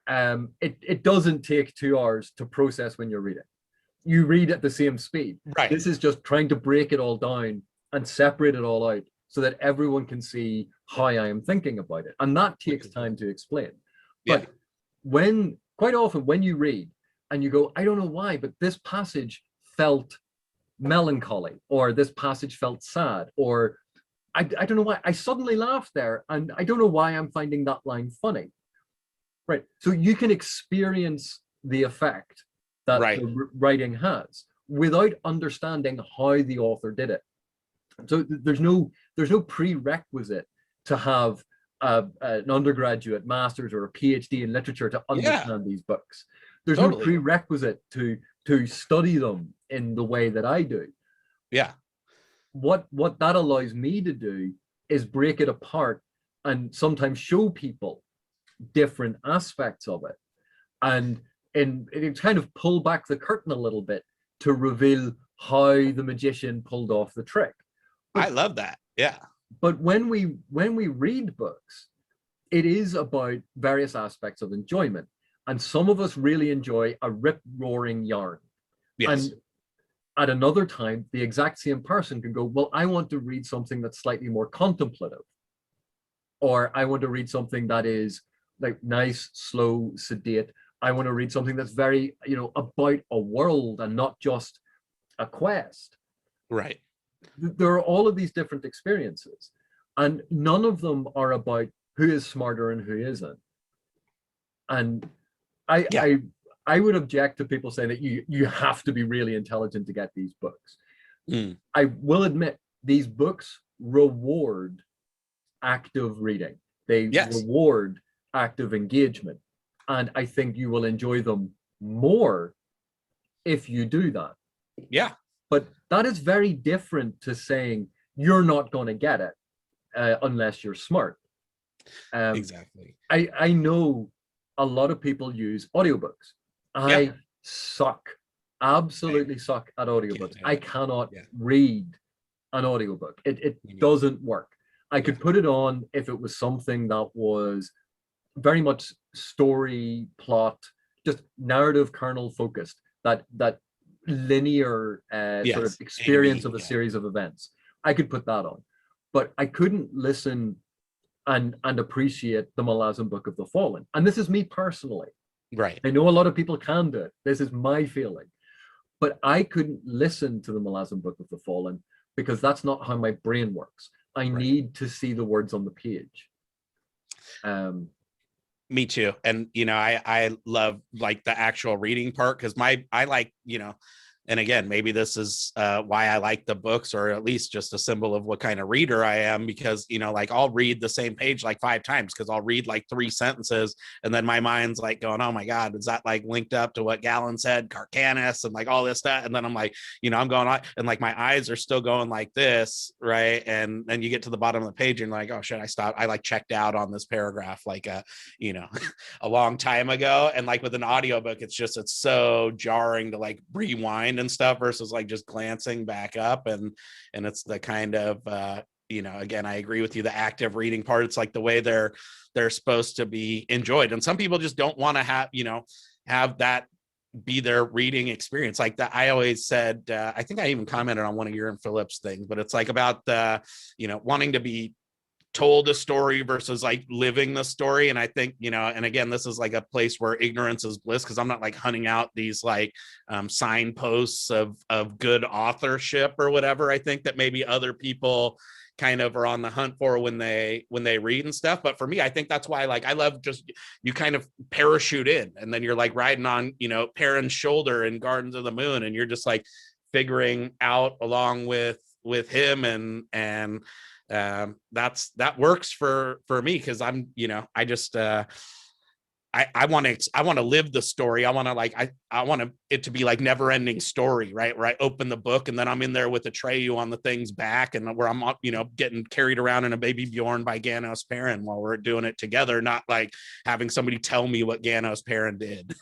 Speaker 1: it doesn't take 2 hours to process when you're reading. You read at the same speed.
Speaker 2: Right.
Speaker 1: This is just trying to break it all down and separate it all out so that everyone can see how I am thinking about it. And that takes time to explain. But quite often when you read and you go, I don't know why, but this passage felt melancholy, or this passage felt sad, or I don't know why, I suddenly laughed there, and I don't know why I'm finding that line funny. Right. So you can experience the effect that the writing has without understanding how the author did it. So there's no prerequisite to have an undergraduate, master's, or a PhD in literature to understand these books. There's no prerequisite to study them in the way that I do.
Speaker 2: Yeah.
Speaker 1: What that allows me to do is break it apart and sometimes show people different aspects of it, and it kind of pull back the curtain a little bit to reveal how the magician pulled off the trick.
Speaker 2: I love that. Yeah.
Speaker 1: But when we read books, it is about various aspects of enjoyment. And some of us really enjoy a rip-roaring yarn.
Speaker 2: Yes.
Speaker 1: And at another time, the exact same person can go, well, I want to read something that's slightly more contemplative. Or I want to read something that is like nice, slow, sedate. I want to read something that's very, about a world and not just a quest.
Speaker 2: Right.
Speaker 1: There are all of these different experiences, and none of them are about who is smarter and who isn't. And I would object to people saying that you have to be really intelligent to get these books. I will admit these books reward active reading. They reward active engagement, and I think you will enjoy them more if you do that.
Speaker 2: Yeah.
Speaker 1: But that is very different to saying you're not going to get it unless you're smart.
Speaker 2: Exactly.
Speaker 1: I know a lot of people use audiobooks. I suck, absolutely suck at audiobooks. I cannot read an audiobook. It doesn't work. I could put it on if it was something that was very much story, plot, just narrative kernel focused, that linear sort of experience of a series of events. I could put that on, but I couldn't listen and appreciate the Malazan Book of the Fallen. And this is me personally.
Speaker 2: Right.
Speaker 1: I know a lot of people can do it. This is my feeling. But I couldn't listen to the Malazan Book of the Fallen because that's not how my brain works. I need to see the words on the page.
Speaker 2: Me too. And, I love like the actual reading part because I like, and again, maybe this is why I like the books, or at least just a symbol of what kind of reader I am, because, like I'll read the same page like 5 times because I'll read like 3 sentences and then my mind's like going, oh my God, is that like linked up to what Galen said, Carcanis, and like all this stuff. And then I'm like, I'm going on and like my eyes are still going like this. Right. And then you get to the bottom of the page and like, oh shit, I like checked out on this paragraph, like, a long time ago. And like with an audiobook, it's so jarring to like rewind and stuff versus like just glancing back up, and it's the kind of again, I agree with you, the active reading part, it's like the way they're supposed to be enjoyed, and some people just don't want to have that be their reading experience. Like that, I always said, I think I even commented on one of your and Philip's things, but it's like about the wanting to be told a story versus like living the story. And I think, you know, and again, this is like a place where ignorance is bliss, because I'm not like hunting out these like signposts of good authorship or whatever. I think that maybe other people kind of are on the hunt for when they read and stuff. But for me, I think that's why, like, I love just, you kind of parachute in and then you're like riding on, you know, Perrin's shoulder in Gardens of the Moon, and you're just like figuring out along with him, and that works for me, because I'm, you know, I just I want to live the story. I want to like I want it to be like never ending story, right? Where I open the book and then I'm in there with Atreyu on the thing's back, and where I'm, you know, getting carried around in a baby Bjorn by Ganos Perrin while we're doing it together, not like having somebody tell me what Ganos Perrin did.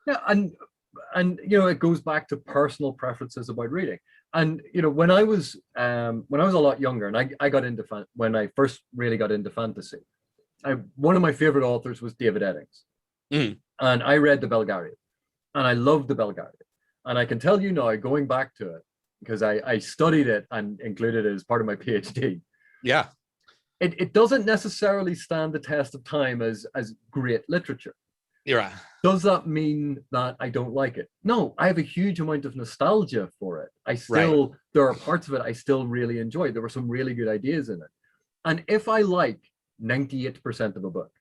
Speaker 1: Yeah, and you know, it goes back to personal preferences about reading. And you know, when I was a lot younger, and I got into when I first really got into fantasy, one of my favorite authors was David Eddings. And I read the Belgariad, and I loved the Belgariad. And I can tell you now, going back to it, because I studied it and included it as part of my PhD.
Speaker 2: Yeah.
Speaker 1: It doesn't necessarily stand the test of time as great literature.
Speaker 2: Yeah.
Speaker 1: Does that mean that I don't like it? No, I have a huge amount of nostalgia for it. I still, right. There are parts of it I still really enjoy. There were some really good ideas in it. And if I like 98% of a book,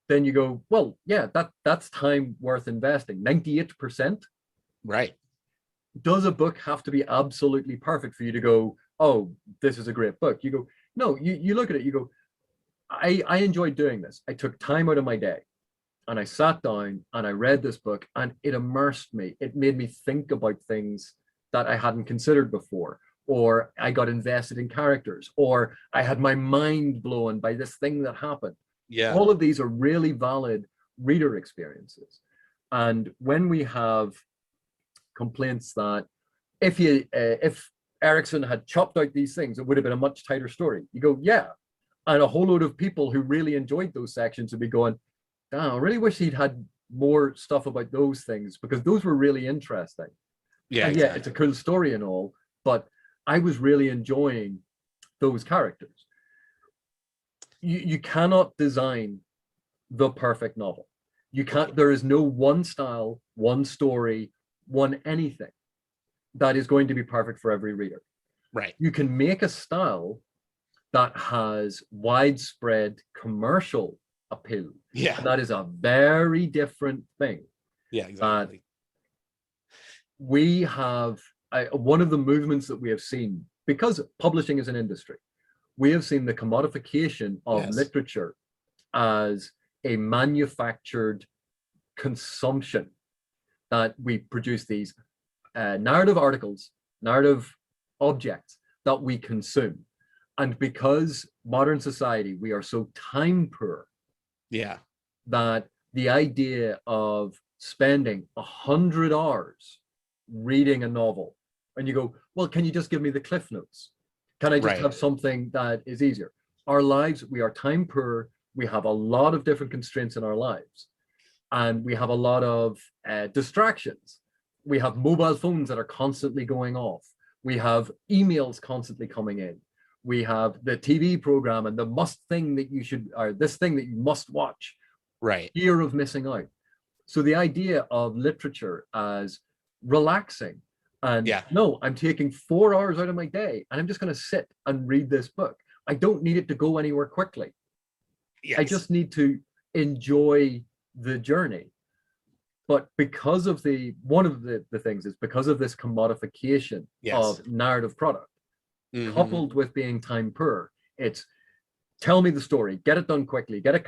Speaker 1: then you go, well, yeah, that's time worth investing. 98%.
Speaker 2: Right.
Speaker 1: Does a book have to be absolutely perfect for you to go, oh, this is a great book? You go, no, you look at it, you go, I enjoyed doing this. I took time out of my day and I sat down and I read this book, and it immersed me. It made me think about things that I hadn't considered before, or I got invested in characters, or I had my mind blown by this thing that happened.
Speaker 2: Yeah.
Speaker 1: All of these are really valid reader experiences. And when we have complaints that if Erikson had chopped out these things, it would have been a much tighter story. You go, yeah. And a whole load of people who really enjoyed those sections would be going, damn, I really wish he'd had more stuff about those things, because those were really interesting.
Speaker 2: Yeah,
Speaker 1: and
Speaker 2: exactly.
Speaker 1: Yeah, it's a cool story and all, but I was really enjoying those characters. You cannot design the perfect novel. You can't. There is no one style, one story, one anything that is going to be perfect for every reader.
Speaker 2: Right.
Speaker 1: You can make a style that has widespread commercial appeal.
Speaker 2: Yeah.
Speaker 1: And that is a very different thing.
Speaker 2: Yeah, exactly.
Speaker 1: We have one of the movements that we have seen, because publishing is an industry, we have seen the commodification of literature as a manufactured consumption, that we produce these narrative articles, narrative objects that we consume. And because modern society, we are so time poor, that the idea of spending 100 hours reading a novel, and you go, well, can you just give me the cliff notes? Can I just have something that is easier? Our lives, we are time poor. We have a lot of different constraints in our lives, and we have a lot of distractions. We have mobile phones that are constantly going off. We have emails constantly coming in. We have the TV program and the must thing that you should, or this thing that you must watch.
Speaker 2: Right.
Speaker 1: Fear of missing out. So the idea of literature as relaxing, and no, I'm taking 4 hours out of my day and I'm just going to sit and read this book. I don't need it to go anywhere quickly. I just need to enjoy the journey. But because of one of the things is because of this commodification of narrative product, coupled with being time poor, it's tell me the story, get it done quickly, get it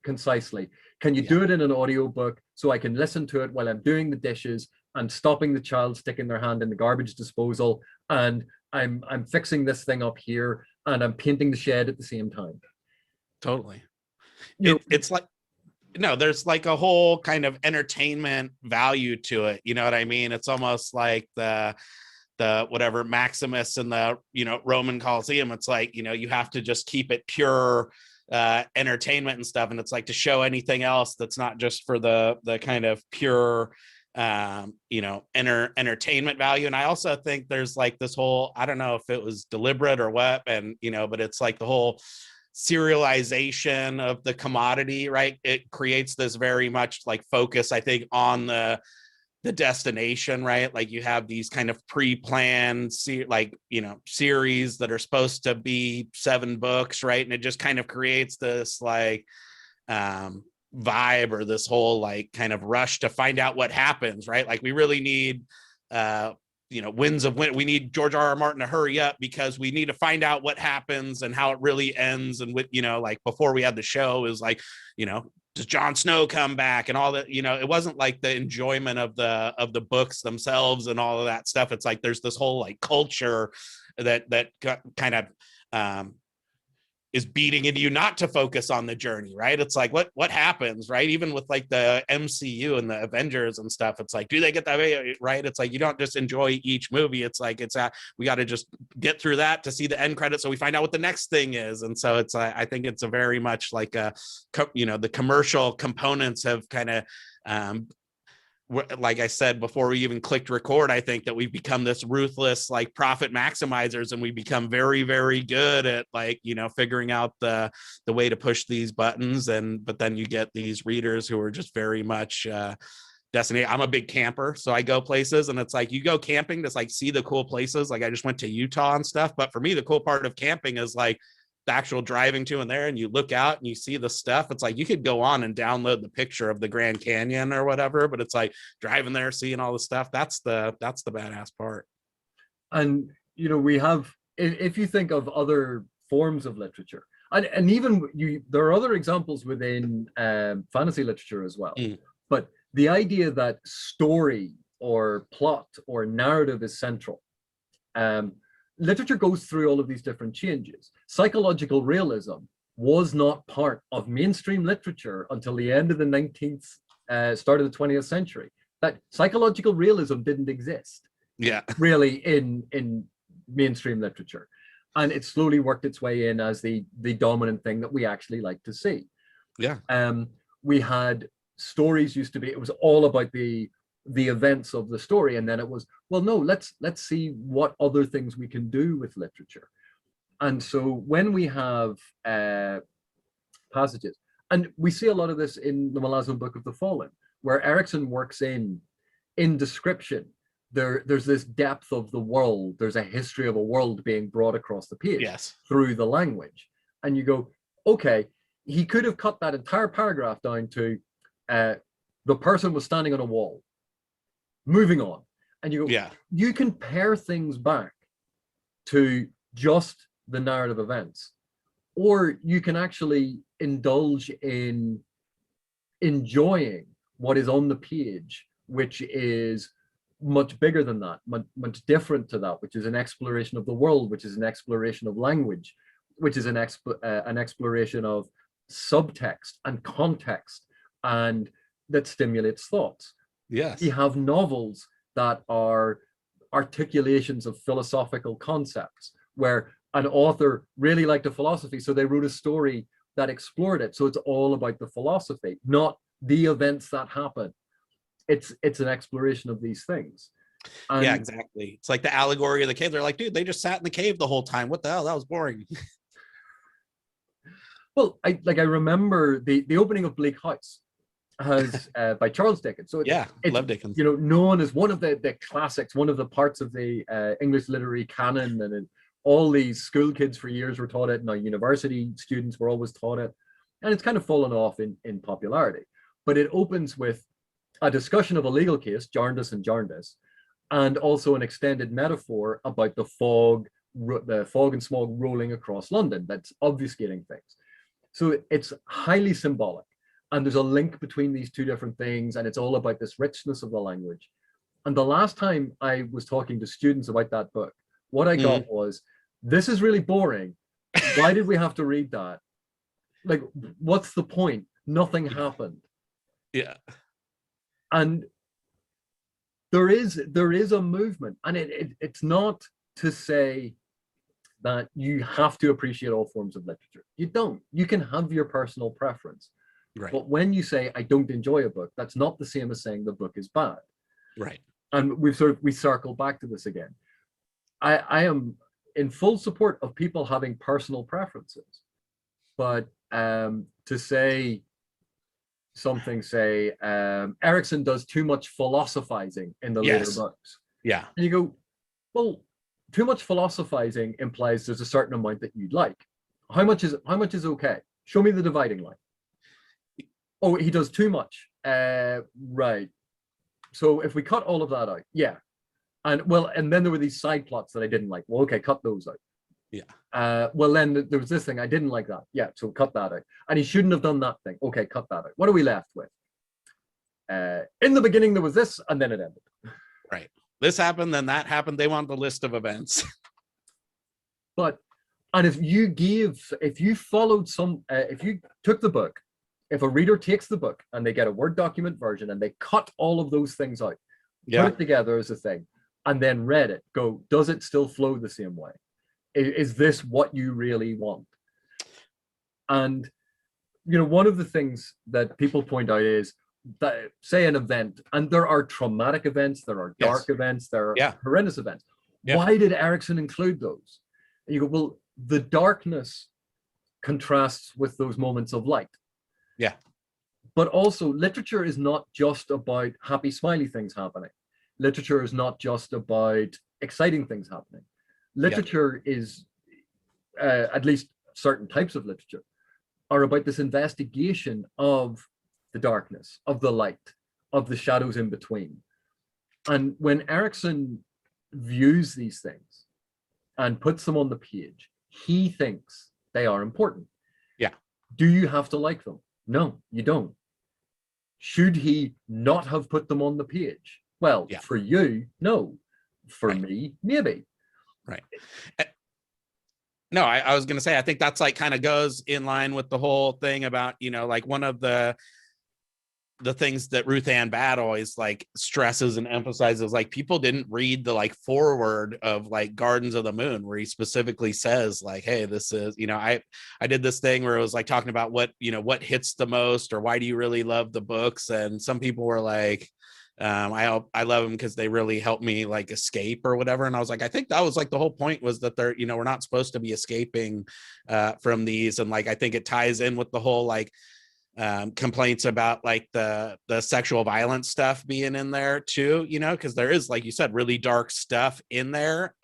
Speaker 1: concisely. Can you do it in an audiobook so I can listen to it while I'm doing the dishes and stopping the child sticking their hand in the garbage disposal, and I'm fixing this thing up here and I'm painting the shed at the same time.
Speaker 2: Totally. It's like, no, there's like a whole kind of entertainment value to it. You know what I mean? It's almost like the whatever Maximus in the, you know, Roman Colosseum. It's like, you know, you have to just keep it pure entertainment and stuff. And it's like to show anything else that's not just for the kind of pure you know, entertainment value. And I also think there's like this whole, I don't know if it was deliberate or what, and, you know, but it's like the whole serialization of the commodity, right? It creates this very much like focus, I think, on the destination, right? Like you have these kind of pre-planned like, you know, series that are supposed to be 7 books, right? And it just kind of creates this like vibe, or this whole like kind of rush to find out what happens, right? Like we really need you know, we need George R.R. Martin to hurry up because we need to find out what happens and how it really ends. And with, you know, like before we had the show, is like, you know, does Jon Snow come back and all that? You know, it wasn't like the enjoyment of the books themselves and all of that stuff. It's like there's this whole like culture that kind of is beating into you not to focus on the journey, right? It's like what happens, right? Even with like the MCU and the Avengers and stuff, it's like, do they get that right? It's like you don't just enjoy each movie. It's like we got to just get through that to see the end credits so we find out what the next thing is. And so it's I think it's a very much like a, you know, the commercial components have kind of like I said before we even clicked record, I think that we've become this ruthless like profit maximizers, and we become very, very good at like, you know, figuring out the way to push these buttons. But then you get these readers who are just very much destiny. I'm a big camper, so I go places, and it's like you go camping to like see the cool places. Like I just went to Utah and stuff, but for me the cool part of camping is like the actual driving to and there, and you look out and you see the stuff. It's like you could go on and download the picture of the Grand Canyon or whatever, but it's like driving there, seeing all the stuff. That's the badass part.
Speaker 1: And you know, we have, if you think of other forms of literature, and even there are other examples within fantasy literature as well. But the idea that story or plot or narrative is central. Literature goes through all of these different changes. Psychological realism was not part of mainstream literature until the end of the 19th, start of the 20th century. That psychological realism didn't exist, really, in mainstream literature. And it slowly worked its way in as the dominant thing that we actually like to see. We had stories used to be, it was all about the events of the story, and then it was, well, no, let's see what other things we can do with literature. And so when we have passages, and we see a lot of this in the Malazan Book of the Fallen, where Erikson works in description. There's this depth of the world. There's a history of a world being brought across the page through the language. And you go, okay, he could have cut that entire paragraph down to the person was standing on a wall. Moving on. And you go, you can pare things back to just the narrative events, or you can actually indulge in enjoying what is on the page, which is much bigger than that, much different to that, which is an exploration of the world, which is an exploration of language, which is an exploration of subtext and context, and that stimulates thoughts. We have novels that are articulations of philosophical concepts, where an author really liked a philosophy, so they wrote a story that explored it. So it's all about the philosophy, not the events that happen. It's an exploration of these things. And
Speaker 2: exactly. It's like the allegory of the cave. They're like, dude, they just sat in the cave the whole time. What the hell? That was boring.
Speaker 1: Well, I remember the opening of Bleak House has by Charles Dickens. So
Speaker 2: I love Dickens.
Speaker 1: You know, known as one of the classics, one of the parts of the English literary canon, and all these school kids for years were taught it. Now university students were always taught it, and it's kind of fallen off in popularity. But it opens with a discussion of a legal case, Jarndyce and Jarndyce, and also an extended metaphor about the fog and smog rolling across London that's obfuscating things. So it's highly symbolic. And there's a link between these two different things, and it's all about this richness of the language. And the last time I was talking to students about that book, what I got was, this is really boring. Why did we have to read that? Like, what's the point? Nothing happened. And there is a movement, and it's not to say that you have to appreciate all forms of literature. You don't. You can have your personal preference. But when you say, I don't enjoy a book, that's not the same as saying the book is bad.
Speaker 2: Right.
Speaker 1: And we circle back to this again. I am in full support of people having personal preferences, but to say something, say Erikson does too much philosophizing in the later books.
Speaker 2: Yeah.
Speaker 1: And you go, well, too much philosophizing implies there's a certain amount that you'd like. How much is okay? Show me the dividing line. Oh, he does too much. Right. So if we cut all of that out, yeah. And then there were these side plots that I didn't like. Well, okay, cut those out.
Speaker 2: Yeah.
Speaker 1: Well, then there was this thing I didn't like that. Yeah, so cut that out. And he shouldn't have done that thing. Okay, cut that out. What are we left with? In the beginning there was this, and then it ended.
Speaker 2: Right. This happened, then that happened. They want the list of events.
Speaker 1: And if you followed if you took the book, if a reader takes the book and they get a Word document version and they cut all of those things out, put it together as a thing, and then read it, go, does it still flow the same way? Is this what you really want? And, one of the things that people point out is that, say, an event, and there are traumatic events, there are dark events, there are horrendous events. Why did Erikson include those? And you go, well, the darkness contrasts with those moments of light.
Speaker 2: Yeah.
Speaker 1: But also, literature is not just about happy, smiley things happening. Literature is not just about exciting things happening. Literature is, at least certain types of literature, are about this investigation of the darkness, of the light, of the shadows in between. And when Erikson views these things and puts them on the page, he thinks they are important.
Speaker 2: Yeah.
Speaker 1: Do you have to like them? No, you don't. Should he not have put them on the page? Well, for you, no. For me, maybe.
Speaker 2: Right. No, I was going to say, I think that's like kind of goes in line with the whole thing about, like one of the things that Ruth Ann Bad always like stresses and emphasizes, like people didn't read the like foreword of like Gardens of the Moon, where he specifically says like, hey, this is, I did this thing where it was like talking about what hits the most, or why do you really love the books? And some people were like, I love them because they really help me like escape or whatever. And I was like, I think that was like the whole point, was that they're, we're not supposed to be escaping from these. And like, I think it ties in with the whole like complaints about like the sexual violence stuff being in there too, because there is, like you said, really dark stuff in there.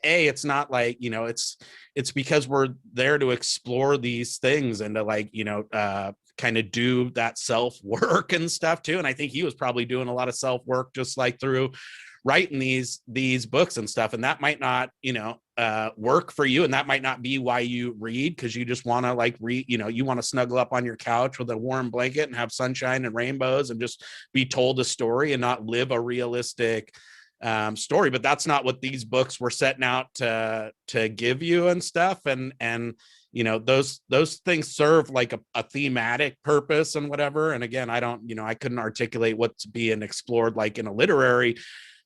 Speaker 2: It's not like, it's because we're there to explore these things and to like, kind of do that self work and stuff too. And I think he was probably doing a lot of self work just like through writing these books and stuff. And that might not, work for you. And that might not be why you read, because you just want to like read, you want to snuggle up on your couch with a warm blanket and have sunshine and rainbows and just be told a story and not live a realistic story. But that's not what these books were setting out to give you and stuff. And those things serve like a thematic purpose and whatever. And again, I couldn't articulate what's being explored like in a literary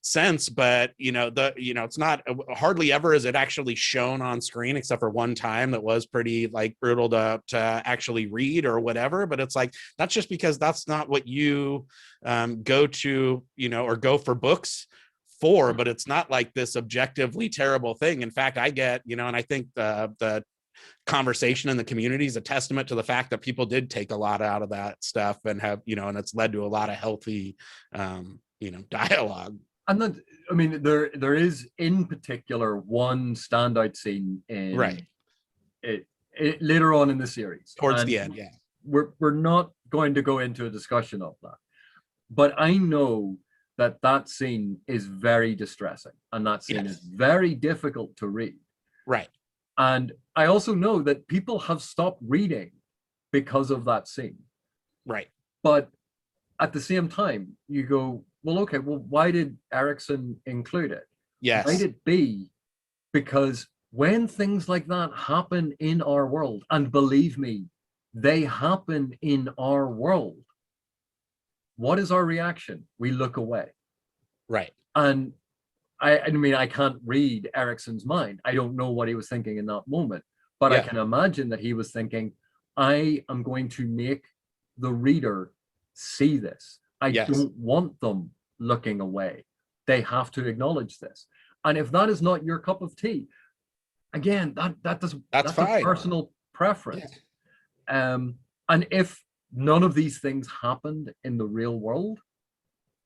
Speaker 2: sense, but it's not hardly ever is it actually shown on screen, except for one time that was pretty like brutal to actually read or whatever. But it's like, that's just because that's not what you go to, or go for books for. But it's not like this objectively terrible thing. In fact, I get, and I think the conversation in the community is a testament to the fact that people did take a lot out of that stuff and have, and it's led to a lot of healthy dialogue.
Speaker 1: And then, I mean, there is in particular one standout scene in it later on in the series.
Speaker 2: Towards the end, yeah.
Speaker 1: We're not going to go into a discussion of that. But I know that scene is very distressing, and that scene is very difficult to read.
Speaker 2: Right.
Speaker 1: And I also know that people have stopped reading because of that scene.
Speaker 2: Right.
Speaker 1: But at the same time, you go, well, okay, well, why did Erikson include it?
Speaker 2: Yes.
Speaker 1: Might it be because when things like that happen in our world, and believe me, they happen in our world, what is our reaction? We look away.
Speaker 2: Right.
Speaker 1: And I mean, I can't read Erikson's mind. I don't know what he was thinking in that moment, but I can imagine that he was thinking, I am going to make the reader see this. I don't want them looking away. They have to acknowledge this. And if that is not your cup of tea, again, that's
Speaker 2: fine.
Speaker 1: a personal preference. And if none of these things happened in the real world,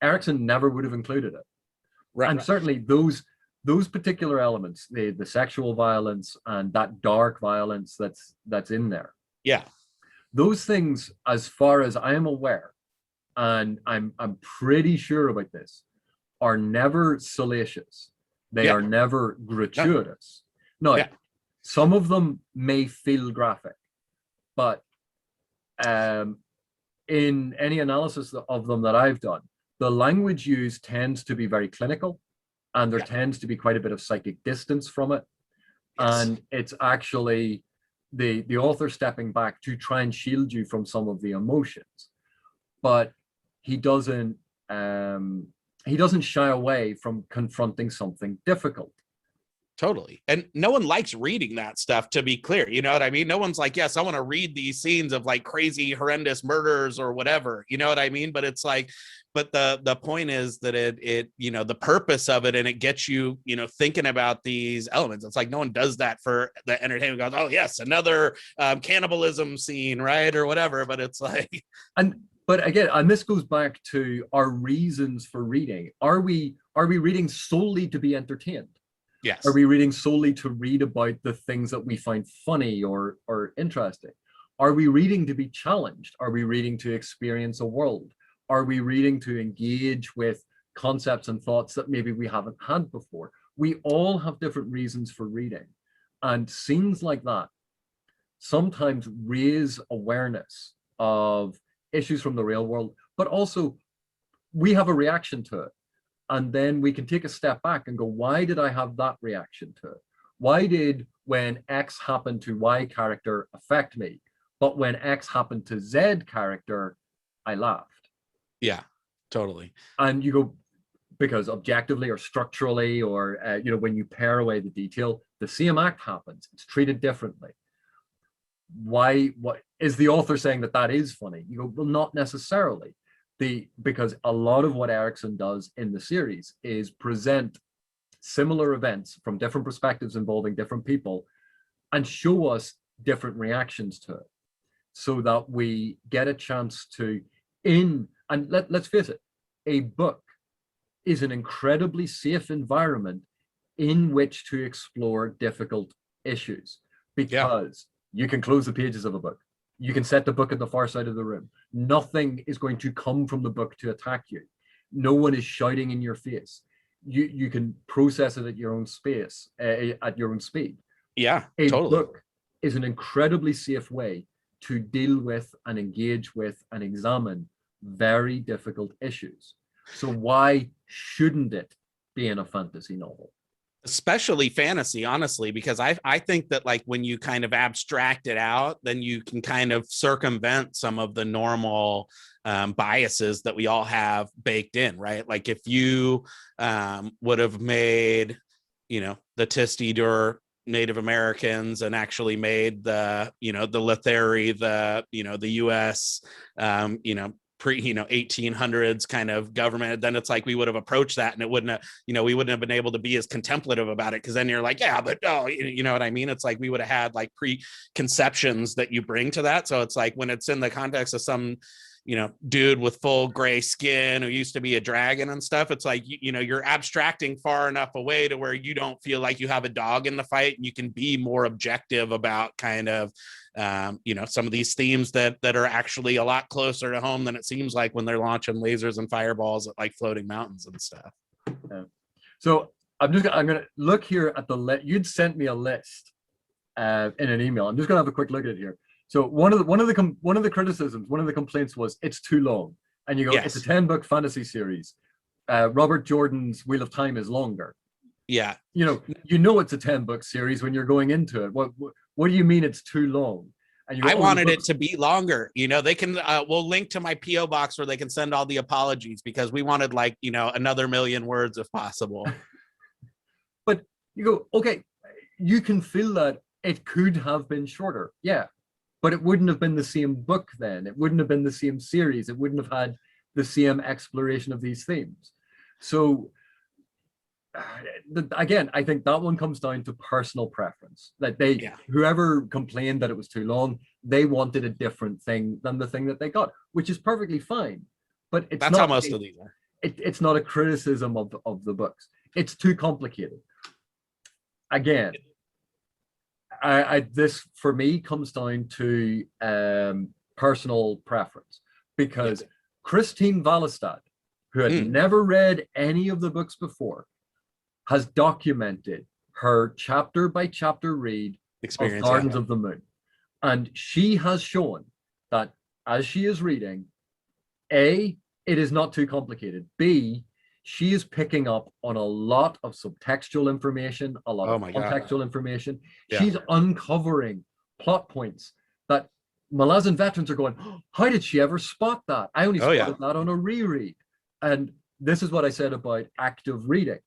Speaker 1: Erikson never would have included it.
Speaker 2: Right.
Speaker 1: And certainly those particular elements, the sexual violence and that dark violence that's in there.
Speaker 2: Yeah.
Speaker 1: Those things, as far as I am aware, and I'm pretty sure about this, are never salacious. They are never gratuitous. No, some of them may feel graphic, but in any analysis of them that I've done, the language used tends to be very clinical, and there tends to be quite a bit of psychic distance from it. And it's actually the author stepping back to try and shield you from some of the emotions. But he doesn't shy away from confronting something difficult.
Speaker 2: Totally. And no one likes reading that stuff, to be clear. You know what I mean? No one's like, yes, I want to read these scenes of like crazy, horrendous murders or whatever. You know what I mean? But it's like, but the point is that it you know, the purpose of it, and it gets you, you know, thinking about these elements. It's like no one does that for the entertainment. Goes, oh yes, another cannibalism scene, right, or whatever. But it's like,
Speaker 1: but again, and this goes back to our reasons for reading. Are we reading solely to be entertained?
Speaker 2: Yes.
Speaker 1: Are we reading solely to read about the things that we find funny or interesting? Are we reading to be challenged? Are we reading to experience a world? Are we reading to engage with concepts and thoughts that maybe we haven't had before? We all have different reasons for reading. And scenes like that sometimes raise awareness of issues from the real world, but also we have a reaction to it. And then we can take a step back and go, why did I have that reaction to it? Why did when X happened to Y character affect me, but when X happened to Z character, I laughed?
Speaker 2: Yeah, totally.
Speaker 1: And you go, because objectively or structurally, or you know, when you pare away the detail, the same act happens. It's treated differently. Why? What is the author saying that is funny? You go, well, not necessarily. Because a lot of what Erikson does in the series is present similar events from different perspectives involving different people and show us different reactions to it, so that we get a chance to, and let's face it, a book is an incredibly safe environment in which to explore difficult issues, because you can close the pages of a book. You can set the book at the far side of the room. Nothing is going to come from the book to attack you. No one is shouting in your face. You can process it at your own space, at your own speed.
Speaker 2: Yeah,
Speaker 1: a
Speaker 2: totally.
Speaker 1: book is an incredibly safe way to deal with and engage with and examine very difficult issues. So why shouldn't it be in a fantasy novel?
Speaker 2: Especially fantasy, honestly, because I think that like when you kind of abstract it out, then you can kind of circumvent some of the normal biases that we all have baked in, right? Like if you would have made, you know, the Tistidor Native Americans and actually made the, you know, the Letheri, the, you know, the US, you know, pre, you know, 1800s kind of government, then it's like we would have approached that and it wouldn't have, you know, we wouldn't have been able to be as contemplative about it, because then you're like, yeah, but oh, you know what I mean? It's like we would have had like preconceptions that you bring to that. So it's like when it's in the context of some, you know, dude with full gray skin who used to be a dragon and stuff, it's like, you know, you're abstracting far enough away to where you don't feel like you have a dog in the fight, and you can be more objective about kind of, you know, some of these themes that are actually a lot closer to home than it seems like when they're launching lasers and fireballs at like floating mountains and stuff.
Speaker 1: Yeah. So I'm gonna look here at the list. You'd sent me a list in an email. I'm just gonna have a quick look at it here. So one of the criticisms, one of the complaints was it's too long, and you go, yes, it's a 10-book fantasy series. Robert Jordan's Wheel of Time is longer.
Speaker 2: Yeah,
Speaker 1: you know it's a 10-book series when you're going into it. What do you mean it's too long? And you go,
Speaker 2: I wanted it to be longer. You know, they can, we'll link to my PO box where they can send all the apologies, because we wanted like, you know, another 1,000,000 words if possible.
Speaker 1: But you go, okay, you can feel that it could have been shorter. Yeah. But it wouldn't have been the same book then. It wouldn't have been the same series. It wouldn't have had the same exploration of these themes. So again, I think that one comes down to personal preference. That whoever complained that it was too long, they wanted a different thing than the thing that they got, which is perfectly fine. But it's
Speaker 2: that's
Speaker 1: not,
Speaker 2: how most of these are.
Speaker 1: It's not a criticism of the books. It's too complicated. Again, this for me comes down to personal preference, because Christine Valestad, who had never read any of the books before, has documented her chapter by chapter read of Gardens of the Moon. And she has shown that as she is reading, A, it is not too complicated. B, she is picking up on a lot of subtextual information, a lot of contextual information. She's uncovering plot points that Malazan veterans are going, oh, how did she ever spot that? I only spotted that on a reread. And this is what I said about active reading,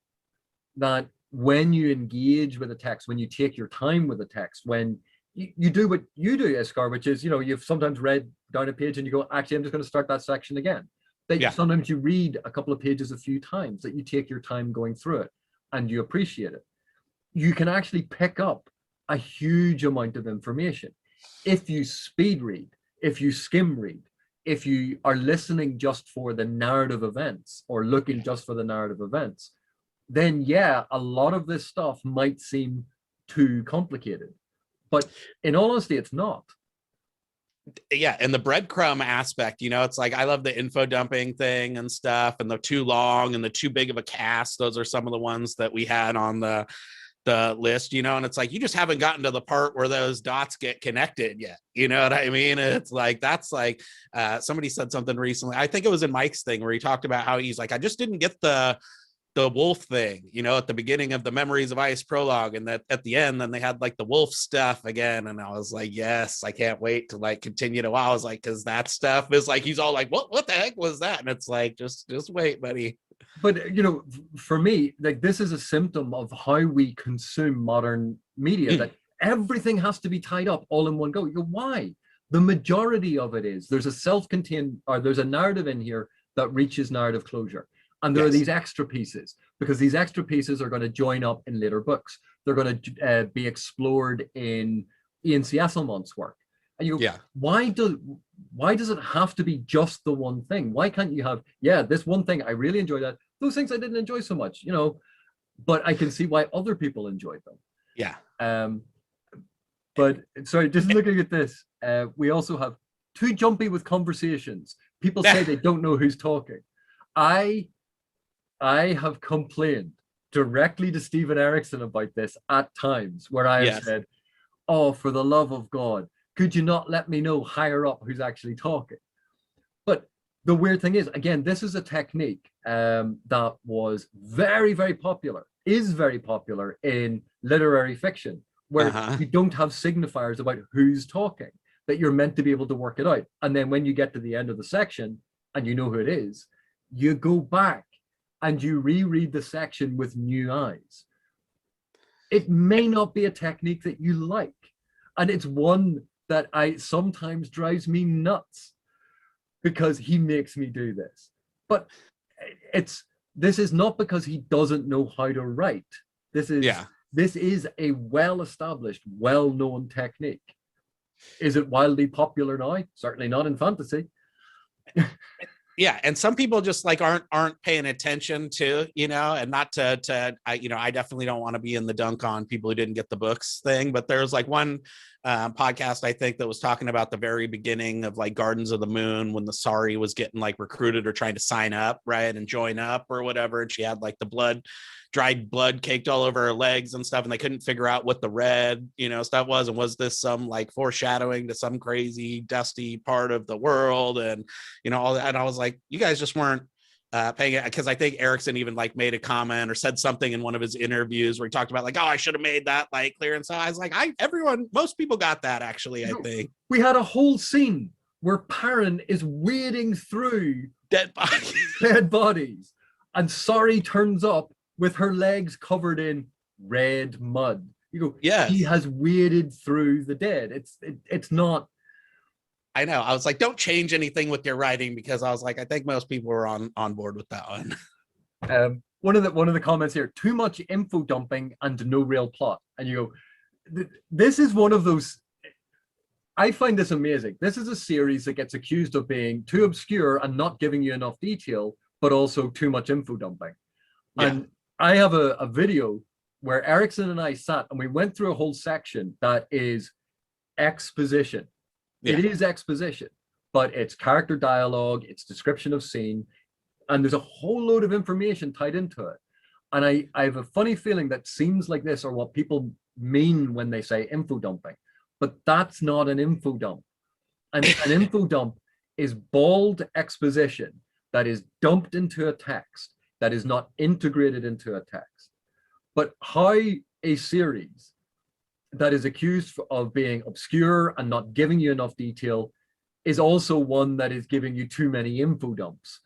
Speaker 1: that when you engage with a text, when you take your time with a text, when you do what you do, Iskar, which is, you've sometimes read down a page and you go, actually, I'm just going to start that section again. That sometimes you read a couple of pages a few times, that you take your time going through it and you appreciate it. You can actually pick up a huge amount of information. If you speed read, if you skim read, if you are listening just for the narrative events or looking just for the narrative events, then a lot of this stuff might seem too complicated. But in all honesty, it's not.
Speaker 2: Yeah, and the breadcrumb aspect, it's like I love the info dumping thing and stuff, and the too long and the too big of a cast. Those are some of the ones that we had on the list, and it's like you just haven't gotten to the part where those dots get connected yet. You know what I mean? It's like that's like somebody said something recently. I think it was in Mike's thing where he talked about how he's like, I just didn't get the wolf thing, at the beginning of the Memories of Ice prologue, and that at the end, then they had like the wolf stuff again. And I was like, yes, I can't wait to like continue to, I was like, cause that stuff is like, he's all like, what the heck was that? And it's like, just wait, buddy.
Speaker 1: But, for me, like this is a symptom of how we consume modern media, that everything has to be tied up all in one go. Why? The majority of it is there's a self-contained, or there's a narrative in here that reaches narrative closure. And there are these extra pieces, because these extra pieces are going to join up in later books. They're going to be explored in Ian C. Esselmont's work. And you go, why does it have to be just the one thing? Why can't you have, this one thing, I really enjoyed that. Those things I didn't enjoy so much, but I can see why other people enjoyed them.
Speaker 2: Yeah.
Speaker 1: But sorry, just looking at this, we also have too jumpy with conversations. People say they don't know who's talking. I have complained directly to Stephen Erikson about this at times, where I have said, oh, for the love of God, could you not let me know higher up who's actually talking? But the weird thing is, again, this is a technique that was very, very popular, is very popular in literary fiction, where you don't have signifiers about who's talking, that you're meant to be able to work it out. And then when you get to the end of the section and you know who it is, you go back and you reread the section with new eyes. It may not be a technique that you like. And it's one that sometimes drives me nuts, because he makes me do this. But this is not because he doesn't know how to write. This is a well-established, well-known technique. Is it wildly popular now? Certainly not in fantasy.
Speaker 2: Yeah, and some people just like aren't paying attention to, and not to I definitely don't want to be in the dunk on people who didn't get the books thing, but there's like one podcast I think that was talking about the very beginning of like Gardens of the Moon, when the Sari was getting like recruited or trying to sign up, right, and join up or whatever, and she had like the dried blood caked all over her legs and stuff, and they couldn't figure out what the red stuff was, and was this some like foreshadowing to some crazy dusty part of the world, and all that. And I was like, you guys just weren't paying it, because I think Erikson even like made a comment or said something in one of his interviews where he talked about like, oh, I should have made that like clear. And so I was like, most people got that actually. I think
Speaker 1: we had a whole scene where Perrin is wading through
Speaker 2: dead
Speaker 1: bodies, and Sari turns up with her legs covered in red mud. You go, he has waded through the dead. It's not.
Speaker 2: I know. I was like, don't change anything with your writing, because I was like, I think most people were on board with that one.
Speaker 1: One of the comments here: too much info dumping and no real plot. And you go, this is one of those. I find this amazing. This is a series that gets accused of being too obscure and not giving you enough detail, but also too much info dumping. Yeah. And I have a video where Erikson and I sat and we went through a whole section that is exposition. Yeah. It is exposition, but it's character dialogue, it's description of scene, and there's a whole load of information tied into it. And I have a funny feeling that scenes like this are what people mean when they say info dumping, but that's not an info dump. An info dump is bald exposition that is dumped into a text that is not integrated into a text. But how a series that is accused of being obscure and not giving you enough detail is also one that is giving you too many info dumps.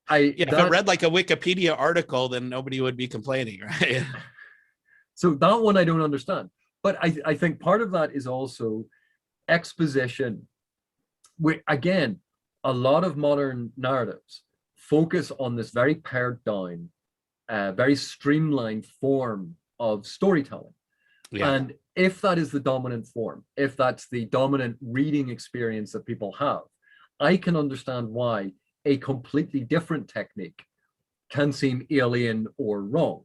Speaker 2: If it read like a Wikipedia article, then nobody would be complaining, right?
Speaker 1: So that one I don't understand. But I think part of that is also exposition. Again, a lot of modern narratives focus on this very pared down, very streamlined form of storytelling. Yeah. And if that is the dominant form, if that's the dominant reading experience that people have, I can understand why a completely different technique can seem alien or wrong.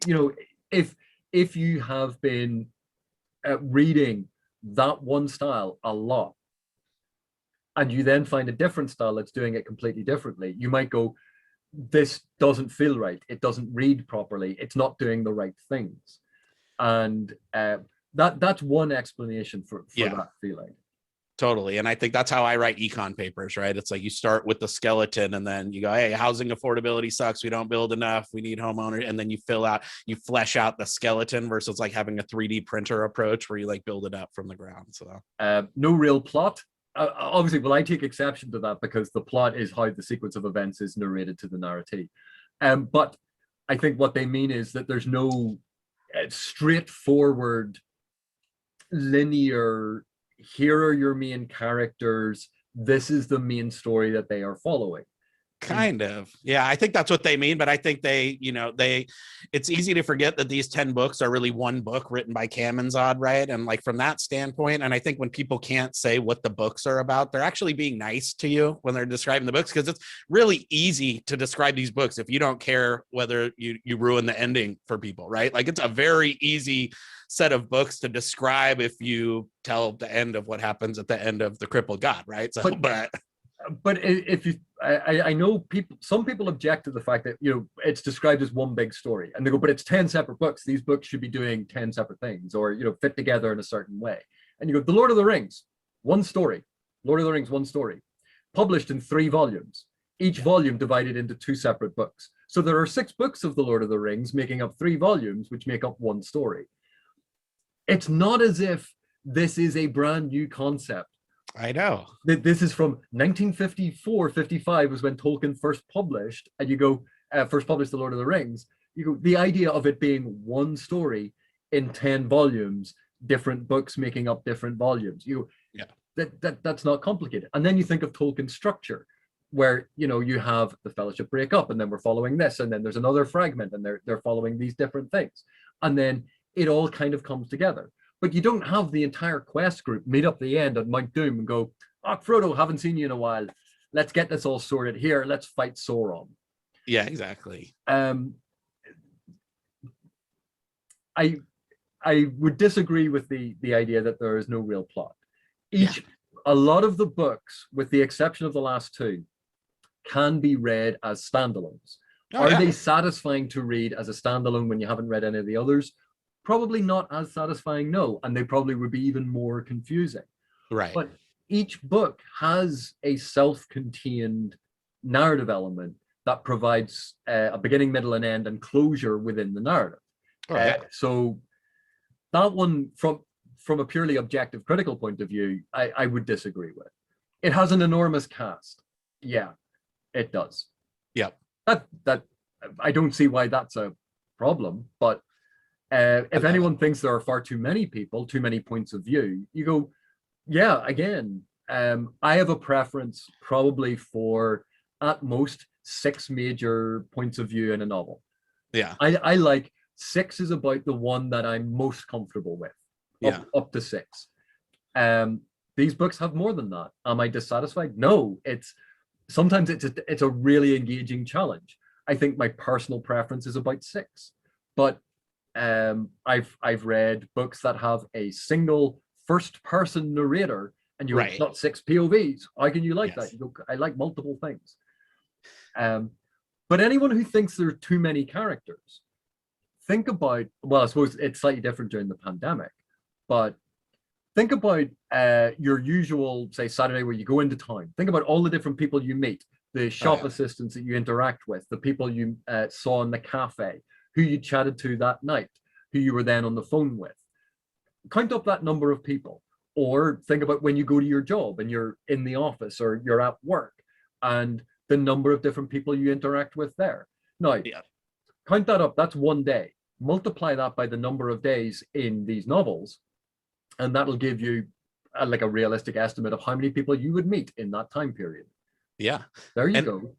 Speaker 1: You know, if you have been reading that one style a lot, and you then find a different style that's doing it completely differently, you might go, this doesn't feel right. It doesn't read properly. It's not doing the right things. And that's one explanation for that feeling.
Speaker 2: Totally. And I think that's how I write econ papers, right? It's like you start with the skeleton and then you go, hey, housing affordability sucks. We don't build enough. We need homeowners. And then you flesh out the skeleton versus like having a 3D printer approach where you like build it up from the ground. So
Speaker 1: no real plot. Obviously, well, I take exception to that because the plot is how the sequence of events is narrated to the narrative. But I think what they mean is that there's no straightforward, linear, here are your main characters, this is the main story that they are following.
Speaker 2: Kind of. Yeah, I think that's what they mean. But I think it's easy to forget that these 10 books are really one book written by Kamenzad, right? And like from that standpoint, and I think when people can't say what the books are about, they're actually being nice to you when they're describing the books, because it's really easy to describe these books if you don't care whether you ruin the ending for people, right? Like it's a very easy set of books to describe if you tell the end of what happens at the end of The Crippled God, right? So,
Speaker 1: but if you, I know some people object to the fact that, you know, it's described as one big story, and they go, but it's 10 separate books. These books should be doing 10 separate things, or, you know, fit together in a certain way. And you go, The Lord of the Rings, one story. Lord of the Rings, one story, published in 3 volumes, each volume divided into 2 separate books. So there are 6 books of The Lord of the Rings making up 3 volumes, which make up one story. It's not as if this is a brand new concept.
Speaker 2: I know.
Speaker 1: This is from 1954, 55 was when Tolkien first published, and you go, first published The Lord of the Rings. You go, the idea of it being one story in 10 volumes, different books making up different volumes. That's not complicated. And then you think of Tolkien's structure, where, you know, you have the Fellowship break up, and then we're following this, and then there's another fragment, and they're following these different things. And then it all kind of comes together. But you don't have the entire quest group meet up the end at Mount Doom and go, oh, Frodo, haven't seen you in a while. Let's get this all sorted here. Let's fight Sauron.
Speaker 2: Yeah, exactly.
Speaker 1: I would disagree with the idea that there is no real plot. A lot of the books, with the exception of the last 2, can be read as standalones. Are they satisfying to read as a standalone when you haven't read any of the others? Probably not as satisfying, no, and they probably would be even more confusing.
Speaker 2: Right.
Speaker 1: But each book has a self-contained narrative element that provides a beginning, middle, and end, and closure within the narrative. So that one, from a purely objective, critical point of view, I would disagree with. It has an enormous cast. Yeah, it does.
Speaker 2: Yep.
Speaker 1: That I don't see why that's a problem, but if anyone thinks there are far too many people, too many points of view, you go, yeah, again, I have a preference probably for, at most, 6 major points of view in a novel.
Speaker 2: Yeah.
Speaker 1: I like 6 is about the one that I'm most comfortable with. Up to 6. These books have more than that. Am I dissatisfied? No. Sometimes it's a really engaging challenge. I think my personal preference is about 6, but I've read books that have a single first-person narrator, and you're not 6 POVs. How can you like that? You go, I like multiple things. But anyone who thinks there are too many characters, think about, well, I suppose it's slightly different during the pandemic, but think about your usual, say, Saturday where you go into town. Think about all the different people you meet, the shop assistants that you interact with, the people you saw in the cafe, who you chatted to that night, who you were then on the phone with. Count up that number of people. Or think about when you go to your job and you're in the office or you're at work, and the number of different people you interact with there. Now, count that up. That's one day. Multiply that by the number of days in these novels, and that'll give you like a realistic estimate of how many people you would meet in that time period.
Speaker 2: Yeah.
Speaker 1: There you go.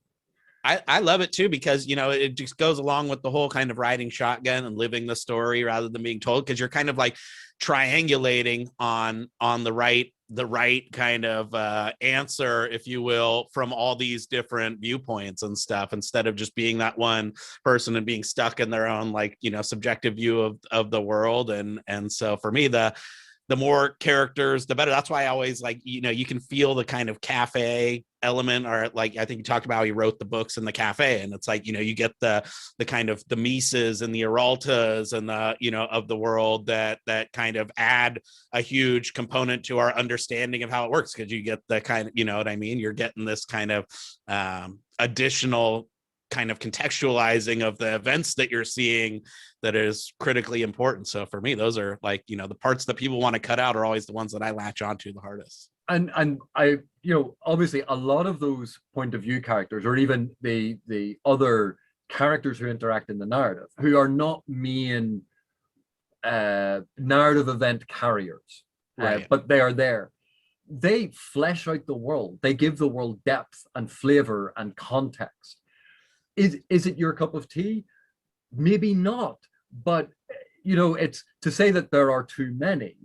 Speaker 2: I love it too, because, you know, it just goes along with the whole kind of riding shotgun and living the story rather than being told, because you're kind of like triangulating on the right kind of answer, if you will, from all these different viewpoints and stuff, instead of just being that one person and being stuck in their own, like, you know, subjective view of the world. And so for me, the more characters, the better. That's why I always like, you know, you can feel the kind of cafe element, or like, I think you talked about how you wrote the books in the cafe, and it's like, you know, you get the kind of the Mises and the Araltas and the, you know, of the world that kind of add a huge component to our understanding of how it works. Cause you get the kind of, you know what I mean? You're getting this kind of additional kind of contextualizing of the events that you're seeing that is critically important. So for me, those are like, you know, the parts that people want to cut out are always the ones that I latch onto the hardest.
Speaker 1: And I, you know, obviously a lot of those point of view characters, or even the other characters who interact in the narrative, who are not main narrative event carriers, but they are there. They flesh out the world. They give the world depth and flavor and context. Is it your cup of tea? Maybe not, but you know, it's to say that there are too many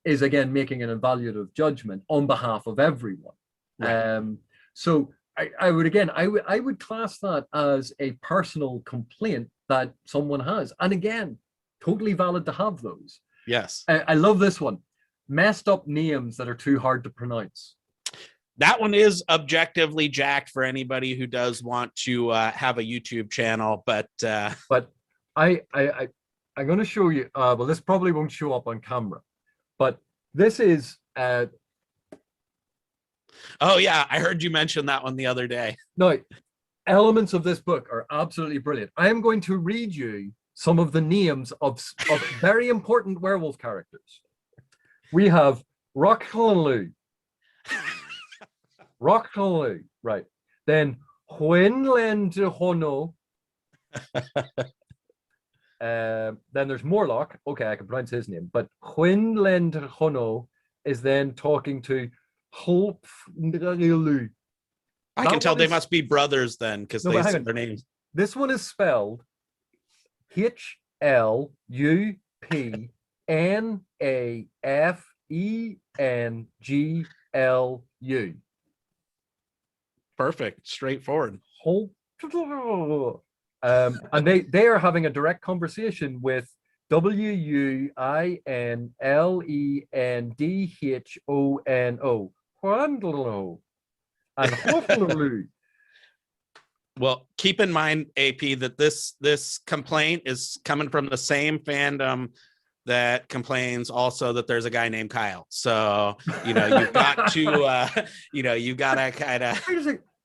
Speaker 1: is again making an evaluative judgment on behalf of everyone. So I would class that as a personal complaint that someone has, and again, totally valid to have those.
Speaker 2: Yes.
Speaker 1: I love this one. Messed up names that are too hard to pronounce.
Speaker 2: That one is objectively jacked for anybody who does want to have a YouTube channel, but
Speaker 1: I'm going to show you. Well, this probably won't show up on camera, but this is. Oh
Speaker 2: yeah, I heard you mention that one the other day.
Speaker 1: Now, elements of this book are absolutely brilliant. I am going to read you some of the names of very important werewolf characters. We have Rockhalu. Rockhalu, right. Then Huinlen Hono. Then there's Morlock. Okay, I can pronounce his name, but Huinlen Hono is then talking to Hulpnrilu.
Speaker 2: I can tell they must be brothers then, because they said their names.
Speaker 1: This one is spelled HLUPNAFENGLU.
Speaker 2: Perfect, straightforward.
Speaker 1: And they are having a direct conversation with WUINLENDHONO. And Hoflerlu.
Speaker 2: Well, keep in mind, AP, that this complaint is coming from the same fandom that complains also that there's a guy named Kyle. So, you know, you've got to, you know, you got to kind of.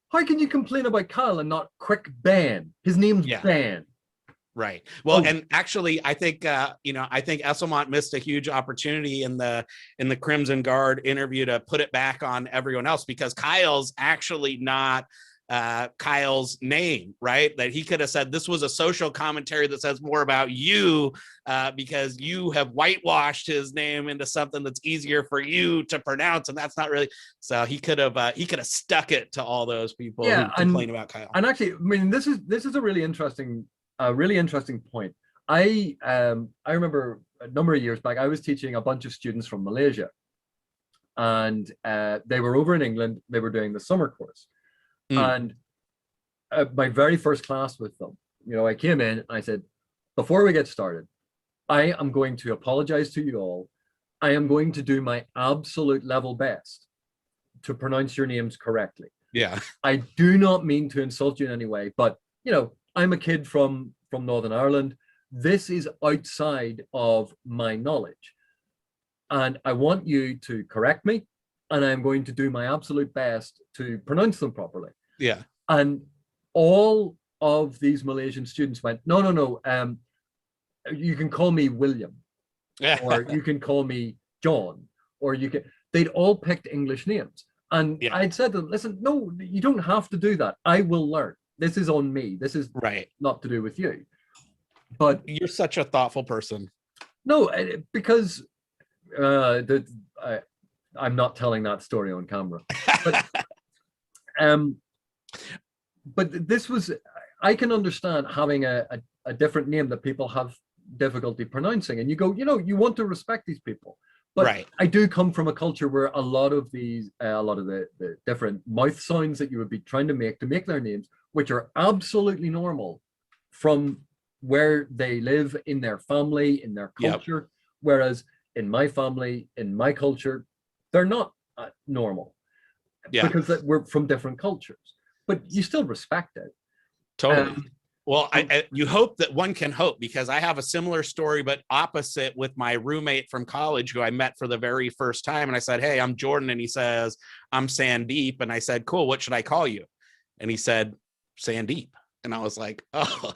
Speaker 1: How can you complain about Kyle and not Quick Ben? His name's Ben.
Speaker 2: Right. Well, and actually, I think you know, I think Esselmont missed a huge opportunity in the Crimson Guard interview to put it back on everyone else, because Kyle's actually not Kyle's name, right? That he could have said this was a social commentary that says more about you because you have whitewashed his name into something that's easier for you to pronounce, and that's not really. So he could have stuck it to all those people who complain about Kyle.
Speaker 1: And actually, I mean, this is a really interesting point. I remember a number of years back, I was teaching a bunch of students from Malaysia, and they were over in England. They were doing the summer course. And my very first class with them, I came in and I said, before we get started, I am going to apologize to you all. I am going to do my absolute level best to pronounce your names correctly.
Speaker 2: Yeah.
Speaker 1: I do not mean to insult you in any way, but I'm a kid from Northern Ireland. This is outside of my knowledge. And I want you to correct me, and I'm going to do my absolute best to pronounce them properly.
Speaker 2: Yeah.
Speaker 1: And all of these Malaysian students went, no, you can call me William, or you can call me John, or they'd all picked English names. And I'd said to them, listen, no, you don't have to do that. I will learn. This is on me. This is not to do with you. But
Speaker 2: you're such a thoughtful person.
Speaker 1: No, because I'm not telling that story on camera. But this was, I can understand having a different name that people have difficulty pronouncing, and you go, you want to respect these people. But I do come from a culture where a lot of the different mouth sounds that you would be trying to make their names, which are absolutely normal from where they live in their family, in their culture, whereas in my family, in my culture, they're not normal. Because we're from different cultures, but you still respect it.
Speaker 2: Totally. Well, you hope that one can hope, because I have a similar story, but opposite, with my roommate from college who I met for the very first time. And I said, hey, I'm Jordan. And he says, I'm Sandeep. And I said, cool, what should I call you? And he said, Sandeep. And I was like, oh,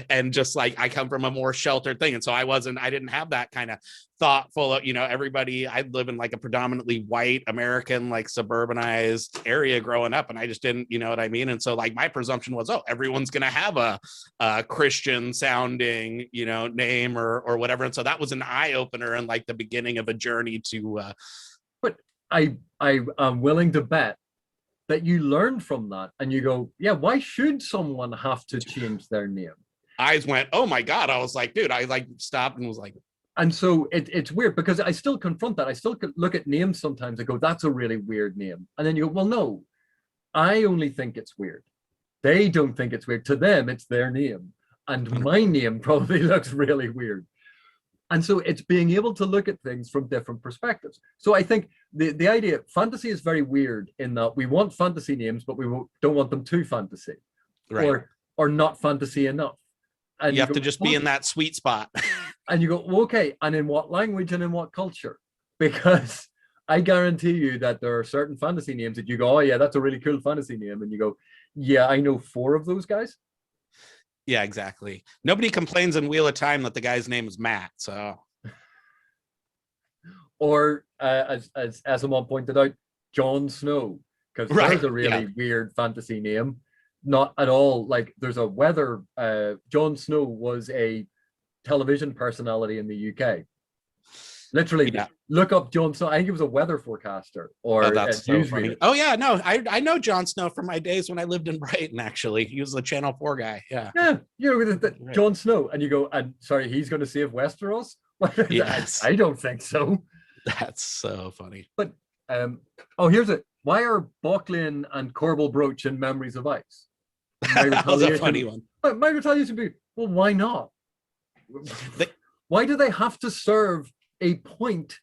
Speaker 2: and just like, I come from a more sheltered thing. And so I didn't have that kind of thoughtful, everybody, I live in like a predominantly white American, like suburbanized area growing up. And I just didn't, you know what I mean? And so like my presumption was, oh, everyone's going to have a Christian sounding, name or whatever. And so that was an eye opener and like the beginning of a journey to.
Speaker 1: But I am willing to bet that you learn from that and you go, yeah, why should someone have to change their name?
Speaker 2: Eyes went, oh my God. I was like, dude, I like stopped and was like.
Speaker 1: And so it's weird because I still confront that. I still look at names sometimes. I go, that's a really weird name. And then you go, well, no, I only think it's weird. They don't think it's weird. To them, it's their name. And my name probably looks really weird. And so it's being able to look at things from different perspectives. So I think the idea, fantasy is very weird in that we want fantasy names, but we don't want them too fantasy, or not fantasy enough. And
Speaker 2: you have to just be in that sweet spot.
Speaker 1: And you go, well, okay, and in what language and in what culture? Because I guarantee you that there are certain fantasy names that you go, oh yeah, that's a really cool fantasy name. And you go, yeah, I know 4 of those guys.
Speaker 2: Yeah, exactly. Nobody complains in Wheel of Time that the guy's name is Matt. So,
Speaker 1: or as someone pointed out, Jon Snow, because there's a really weird fantasy name. Not at all like there's a weather. Jon Snow was a television personality in the UK. Literally, look up Jon Snow. I think he was a weather forecaster or
Speaker 2: that's so funny. Oh yeah, no, I know Jon Snow from my days when I lived in Brighton. Actually, he was the Channel 4 guy. Yeah,
Speaker 1: Jon Snow, and you go, and sorry, he's going to save Westeros.
Speaker 2: Yes.
Speaker 1: I don't think so.
Speaker 2: That's so funny.
Speaker 1: But here's it. Why are Bocklin and Corbel Broach in Memories of Ice?
Speaker 2: That was a funny one.
Speaker 1: My retaliation would be, well, why not? Why do they have to serve a point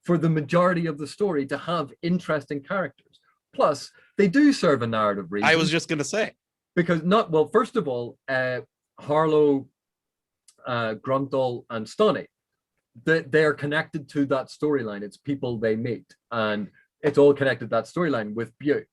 Speaker 1: for the majority of the story to have interesting characters? Plus, they do serve a narrative reason.
Speaker 2: I was just going to say.
Speaker 1: Because first of all, Harlow, Grunthal, and Stoney, they are connected to that storyline. It's people they meet, and it's all connected to that storyline with Buke.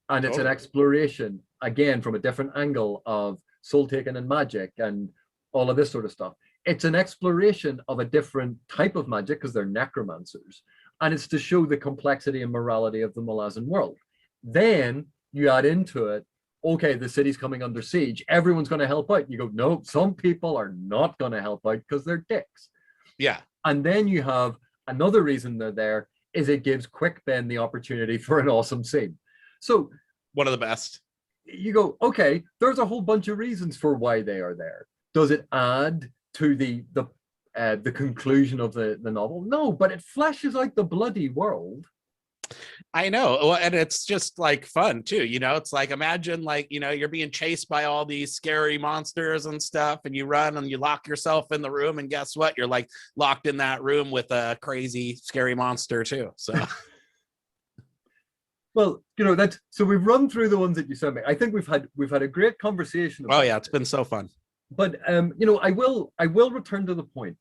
Speaker 1: And it's an exploration, again, from a different angle of soul taking and magic and all of this sort of stuff. It's an exploration of a different type of magic because they're necromancers. And it's to show the complexity and morality of the Malazan world. Then you add into it okay, the city's coming under siege, everyone's going to help out. You go, no, some people are not going to help out because they're dicks.
Speaker 2: Yeah.
Speaker 1: And then you have another reason they're there is it gives Quick Ben the opportunity for an awesome scene. So
Speaker 2: one of the best.
Speaker 1: You go, okay, there's a whole bunch of reasons for why they are there. Does it add to the conclusion of the novel? No, but it fleshes out the bloody world.
Speaker 2: I know. Well, and it's just like fun too, you know. It's like, imagine like, you know, you're being chased by all these scary monsters and stuff, and you run and you lock yourself in the room, and guess what, you're like locked in that room with a crazy scary monster too. So
Speaker 1: well, you know, that's, so we've run through the ones that you sent me. I think we've had a great conversation
Speaker 2: about yeah, it's been so fun.
Speaker 1: But you know, I will return to the point.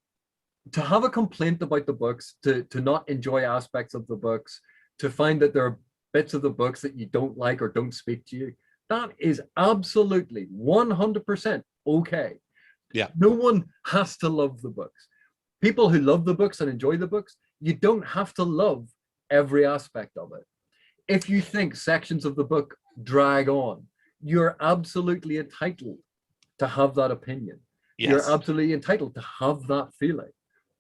Speaker 1: To have a complaint about the books, to not enjoy aspects of the books, to find that there are bits of the books that you don't like or don't speak to you, that is absolutely 100% okay.
Speaker 2: Yeah.
Speaker 1: No one has to love the books. People who love the books and enjoy the books, you don't have to love every aspect of it. If you think sections of the book drag on, you're absolutely entitled to have that opinion. Yes. You're absolutely entitled to have that feeling.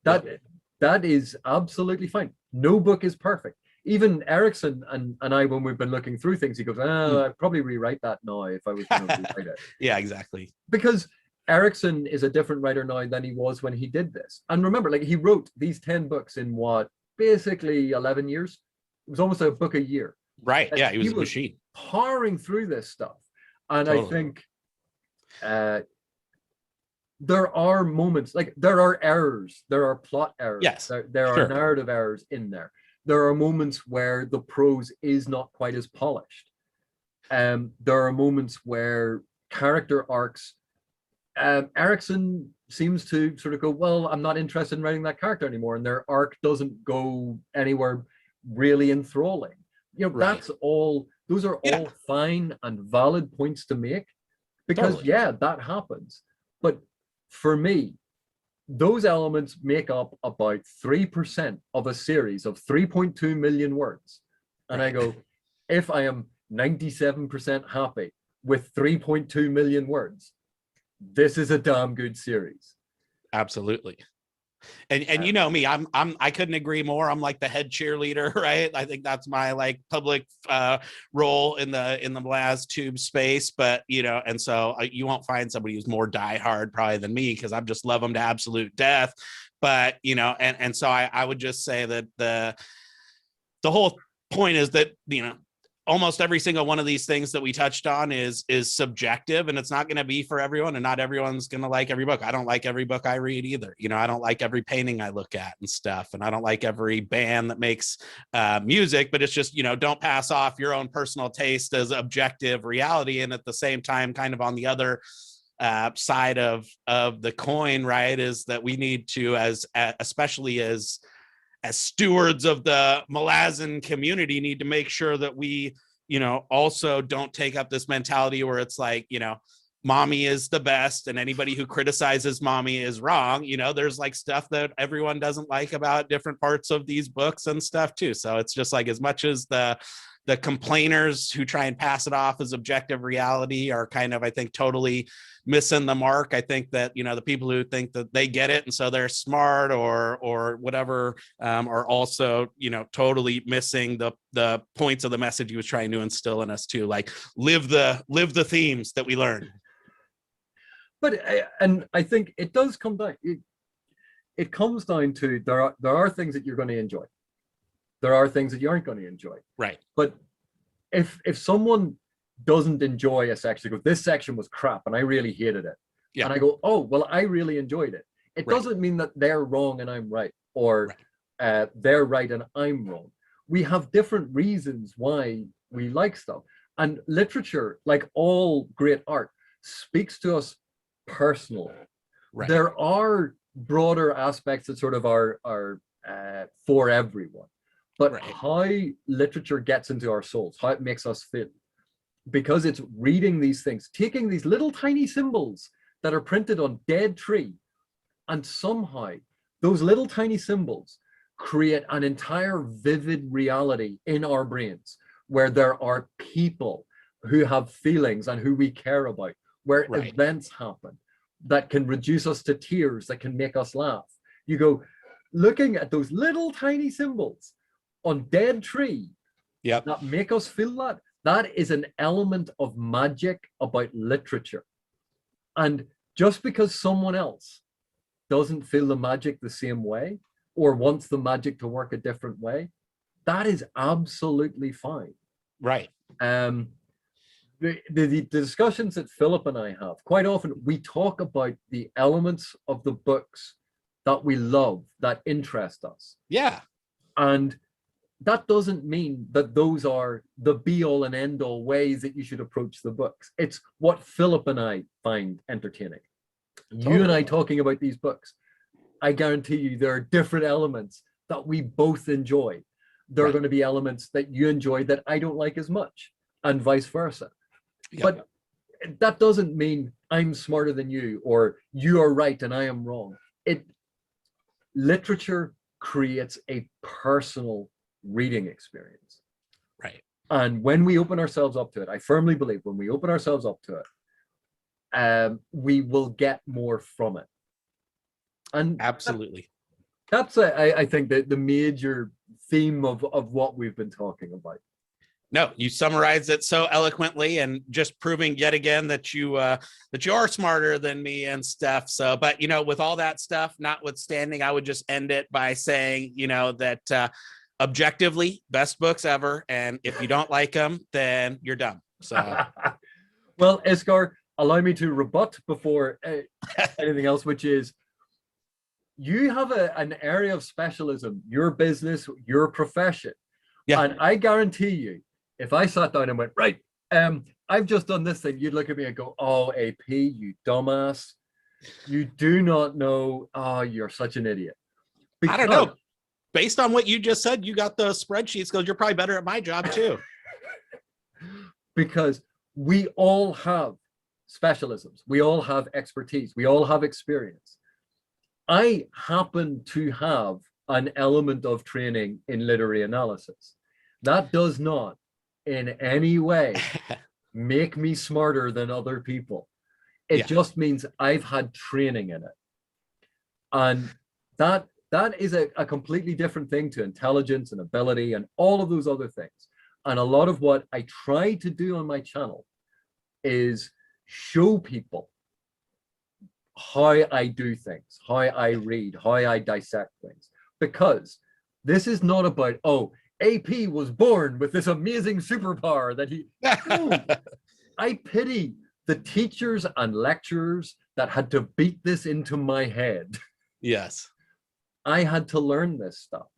Speaker 1: That is absolutely fine. No book is perfect. Even Erikson and I, when we've been looking through things, he goes, I'd probably rewrite that now if I was going to rewrite it.
Speaker 2: Yeah, exactly.
Speaker 1: Because Erikson is a different writer now than he was when he did this. And remember, like, he wrote these 10 books in what, basically 11 years? It was almost a book a year.
Speaker 2: Right, yeah, he was a machine.
Speaker 1: Powering through this stuff. And totally. I think there are moments, like there are errors, there are plot errors,
Speaker 2: yes,
Speaker 1: there are narrative errors in there. There are moments where the prose is not quite as polished. There are moments where character arcs, Erikson seems to sort of go, well, I'm not interested in writing that character anymore, and their arc doesn't go anywhere really enthralling. You know, that's all, those are all fine and valid points to make, because yeah, that happens. But for me, those elements make up about 3% of a series of 3.2 million words. And I go, if I am 97% happy with 3.2 million words, this is a damn good series.
Speaker 2: Absolutely. And you know me, I couldn't agree more. I'm like the head cheerleader, right? I think that's my like public role in the Malaz tube space. But you know, and so you won't find somebody who's more diehard probably than me, because I just love them to absolute death. But you know, and so I would just say that the whole point is that, you know, almost every single one of these things that we touched on is subjective, and it's not going to be for everyone, and not everyone's going to like every book. I don't like every book I read either. You know, I don't like every painting I look at and stuff, and I don't like every band that makes music, but it's just, you know, don't pass off your own personal taste as objective reality. And at the same time, kind of on the other side of the coin, right, is that we need to, especially as stewards of the Malazan community, need to make sure that we, you know, also don't take up this mentality where it's like, you know, mommy is the best and anybody who criticizes mommy is wrong. You know, there's like stuff that everyone doesn't like about different parts of these books and stuff too. So it's just like, as much as the complainers who try and pass it off as objective reality are kind of, I think, totally missing the mark. I think that, you know, the people who think that they get it and so they're smart or whatever are also, you know, totally missing the points of the message he was trying to instill in us too. Like live the themes that we learned.
Speaker 1: But and I think it does come down. It comes down to there are things that you're going to enjoy. There are things that you aren't going to enjoy.
Speaker 2: Right.
Speaker 1: But if someone doesn't enjoy a section, goes, this section was crap and I really hated it. Yeah. And I go, oh, well, I really enjoyed it. It doesn't mean that they're wrong and I'm right, or they're right and I'm wrong. We have different reasons why we like stuff. And literature, like all great art, speaks to us personally. Right. There are broader aspects that sort of are for everyone. But how literature gets into our souls, how it makes us feel, because it's reading these things, taking these little tiny symbols that are printed on dead tree, and somehow those little tiny symbols create an entire vivid reality in our brains where there are people who have feelings and who we care about, where
Speaker 2: Right.
Speaker 1: events happen that can reduce us to tears, that can make us laugh. You go, looking at those little tiny symbols on dead tree that make us feel that, that is an element of magic about literature. And just because someone else doesn't feel the magic the same way or wants the magic to work a different way, that is absolutely fine.
Speaker 2: Right.
Speaker 1: The discussions that Philip and I have, quite often we talk about the elements of the books that we love, that interest us.
Speaker 2: Yeah.
Speaker 1: And that doesn't mean that those are the be all and end all ways that you should approach the books. It's what Philip and I find entertaining. Totally. You and I talking about these books, I guarantee you there are different elements that we both enjoy. There are going to be elements that you enjoy that I don't like as much, and vice versa. But that doesn't mean I'm smarter than you or you are right and I am wrong. Literature creates a personal reading experience.
Speaker 2: Right.
Speaker 1: And when we open ourselves up to it, I firmly believe when we open ourselves up to it, we will get more from it. And
Speaker 2: absolutely.
Speaker 1: That's I think the major theme of what we've been talking about.
Speaker 2: No, you summarized it so eloquently, and just proving yet again that you are smarter than me and stuff. So, but you know, with all that stuff notwithstanding, I would just end it by saying, you know, that objectively, best books ever, and if you don't like them, then you're dumb. So,
Speaker 1: well, Iskar, allow me to rebut before anything else, which is you have an area of specialism, your business, your profession. Yeah. And I guarantee you, if I sat down and went, right, I've just done this thing, you'd look at me and go, oh, AP, you dumbass. You do not know. Oh, you're such an idiot.
Speaker 2: Because, I don't know. Based on what you just said, you got the spreadsheets because you're probably better at my job too.
Speaker 1: Because we all have specialisms. We all have expertise. We all have experience. I happen to have an element of training in literary analysis. That does not in any way make me smarter than other people. It just means I've had training in it. And that is a completely different thing to intelligence and ability and all of those other things. And a lot of what I try to do on my channel is show people how I do things, how I read, how I dissect things. Because this is not about, oh, AP was born with this amazing superpower that he... No, I pity the teachers and lecturers that had to beat this into my head.
Speaker 2: Yes.
Speaker 1: I had to learn this stuff.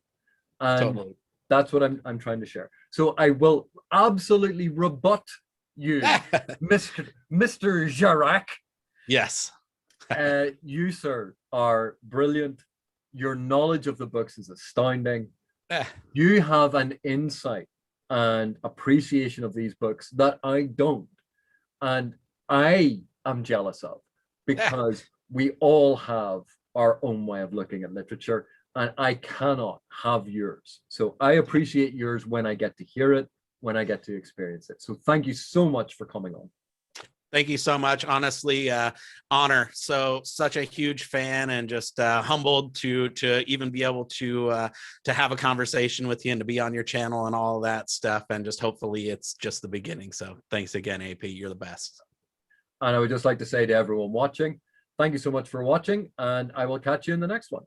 Speaker 1: And totally. That's what I'm trying to share. So I will absolutely rebut you, Mr. Jarak.
Speaker 2: Yes.
Speaker 1: You, sir, are brilliant. Your knowledge of the books is astounding. You have an insight and appreciation of these books that I don't. And I am jealous of, because we all have our own way of looking at literature, and I cannot have yours. So I appreciate yours when I get to hear it, when I get to experience it. So thank you so much for coming on.
Speaker 2: Thank you so much. Honestly, honor. So such a huge fan, and just humbled to even be able to have a conversation with you and to be on your channel and all that stuff. And just hopefully it's just the beginning. So thanks again, AP. You're the best. And I would just like to say to everyone watching, thank you so much for watching, and I will catch you in the next one.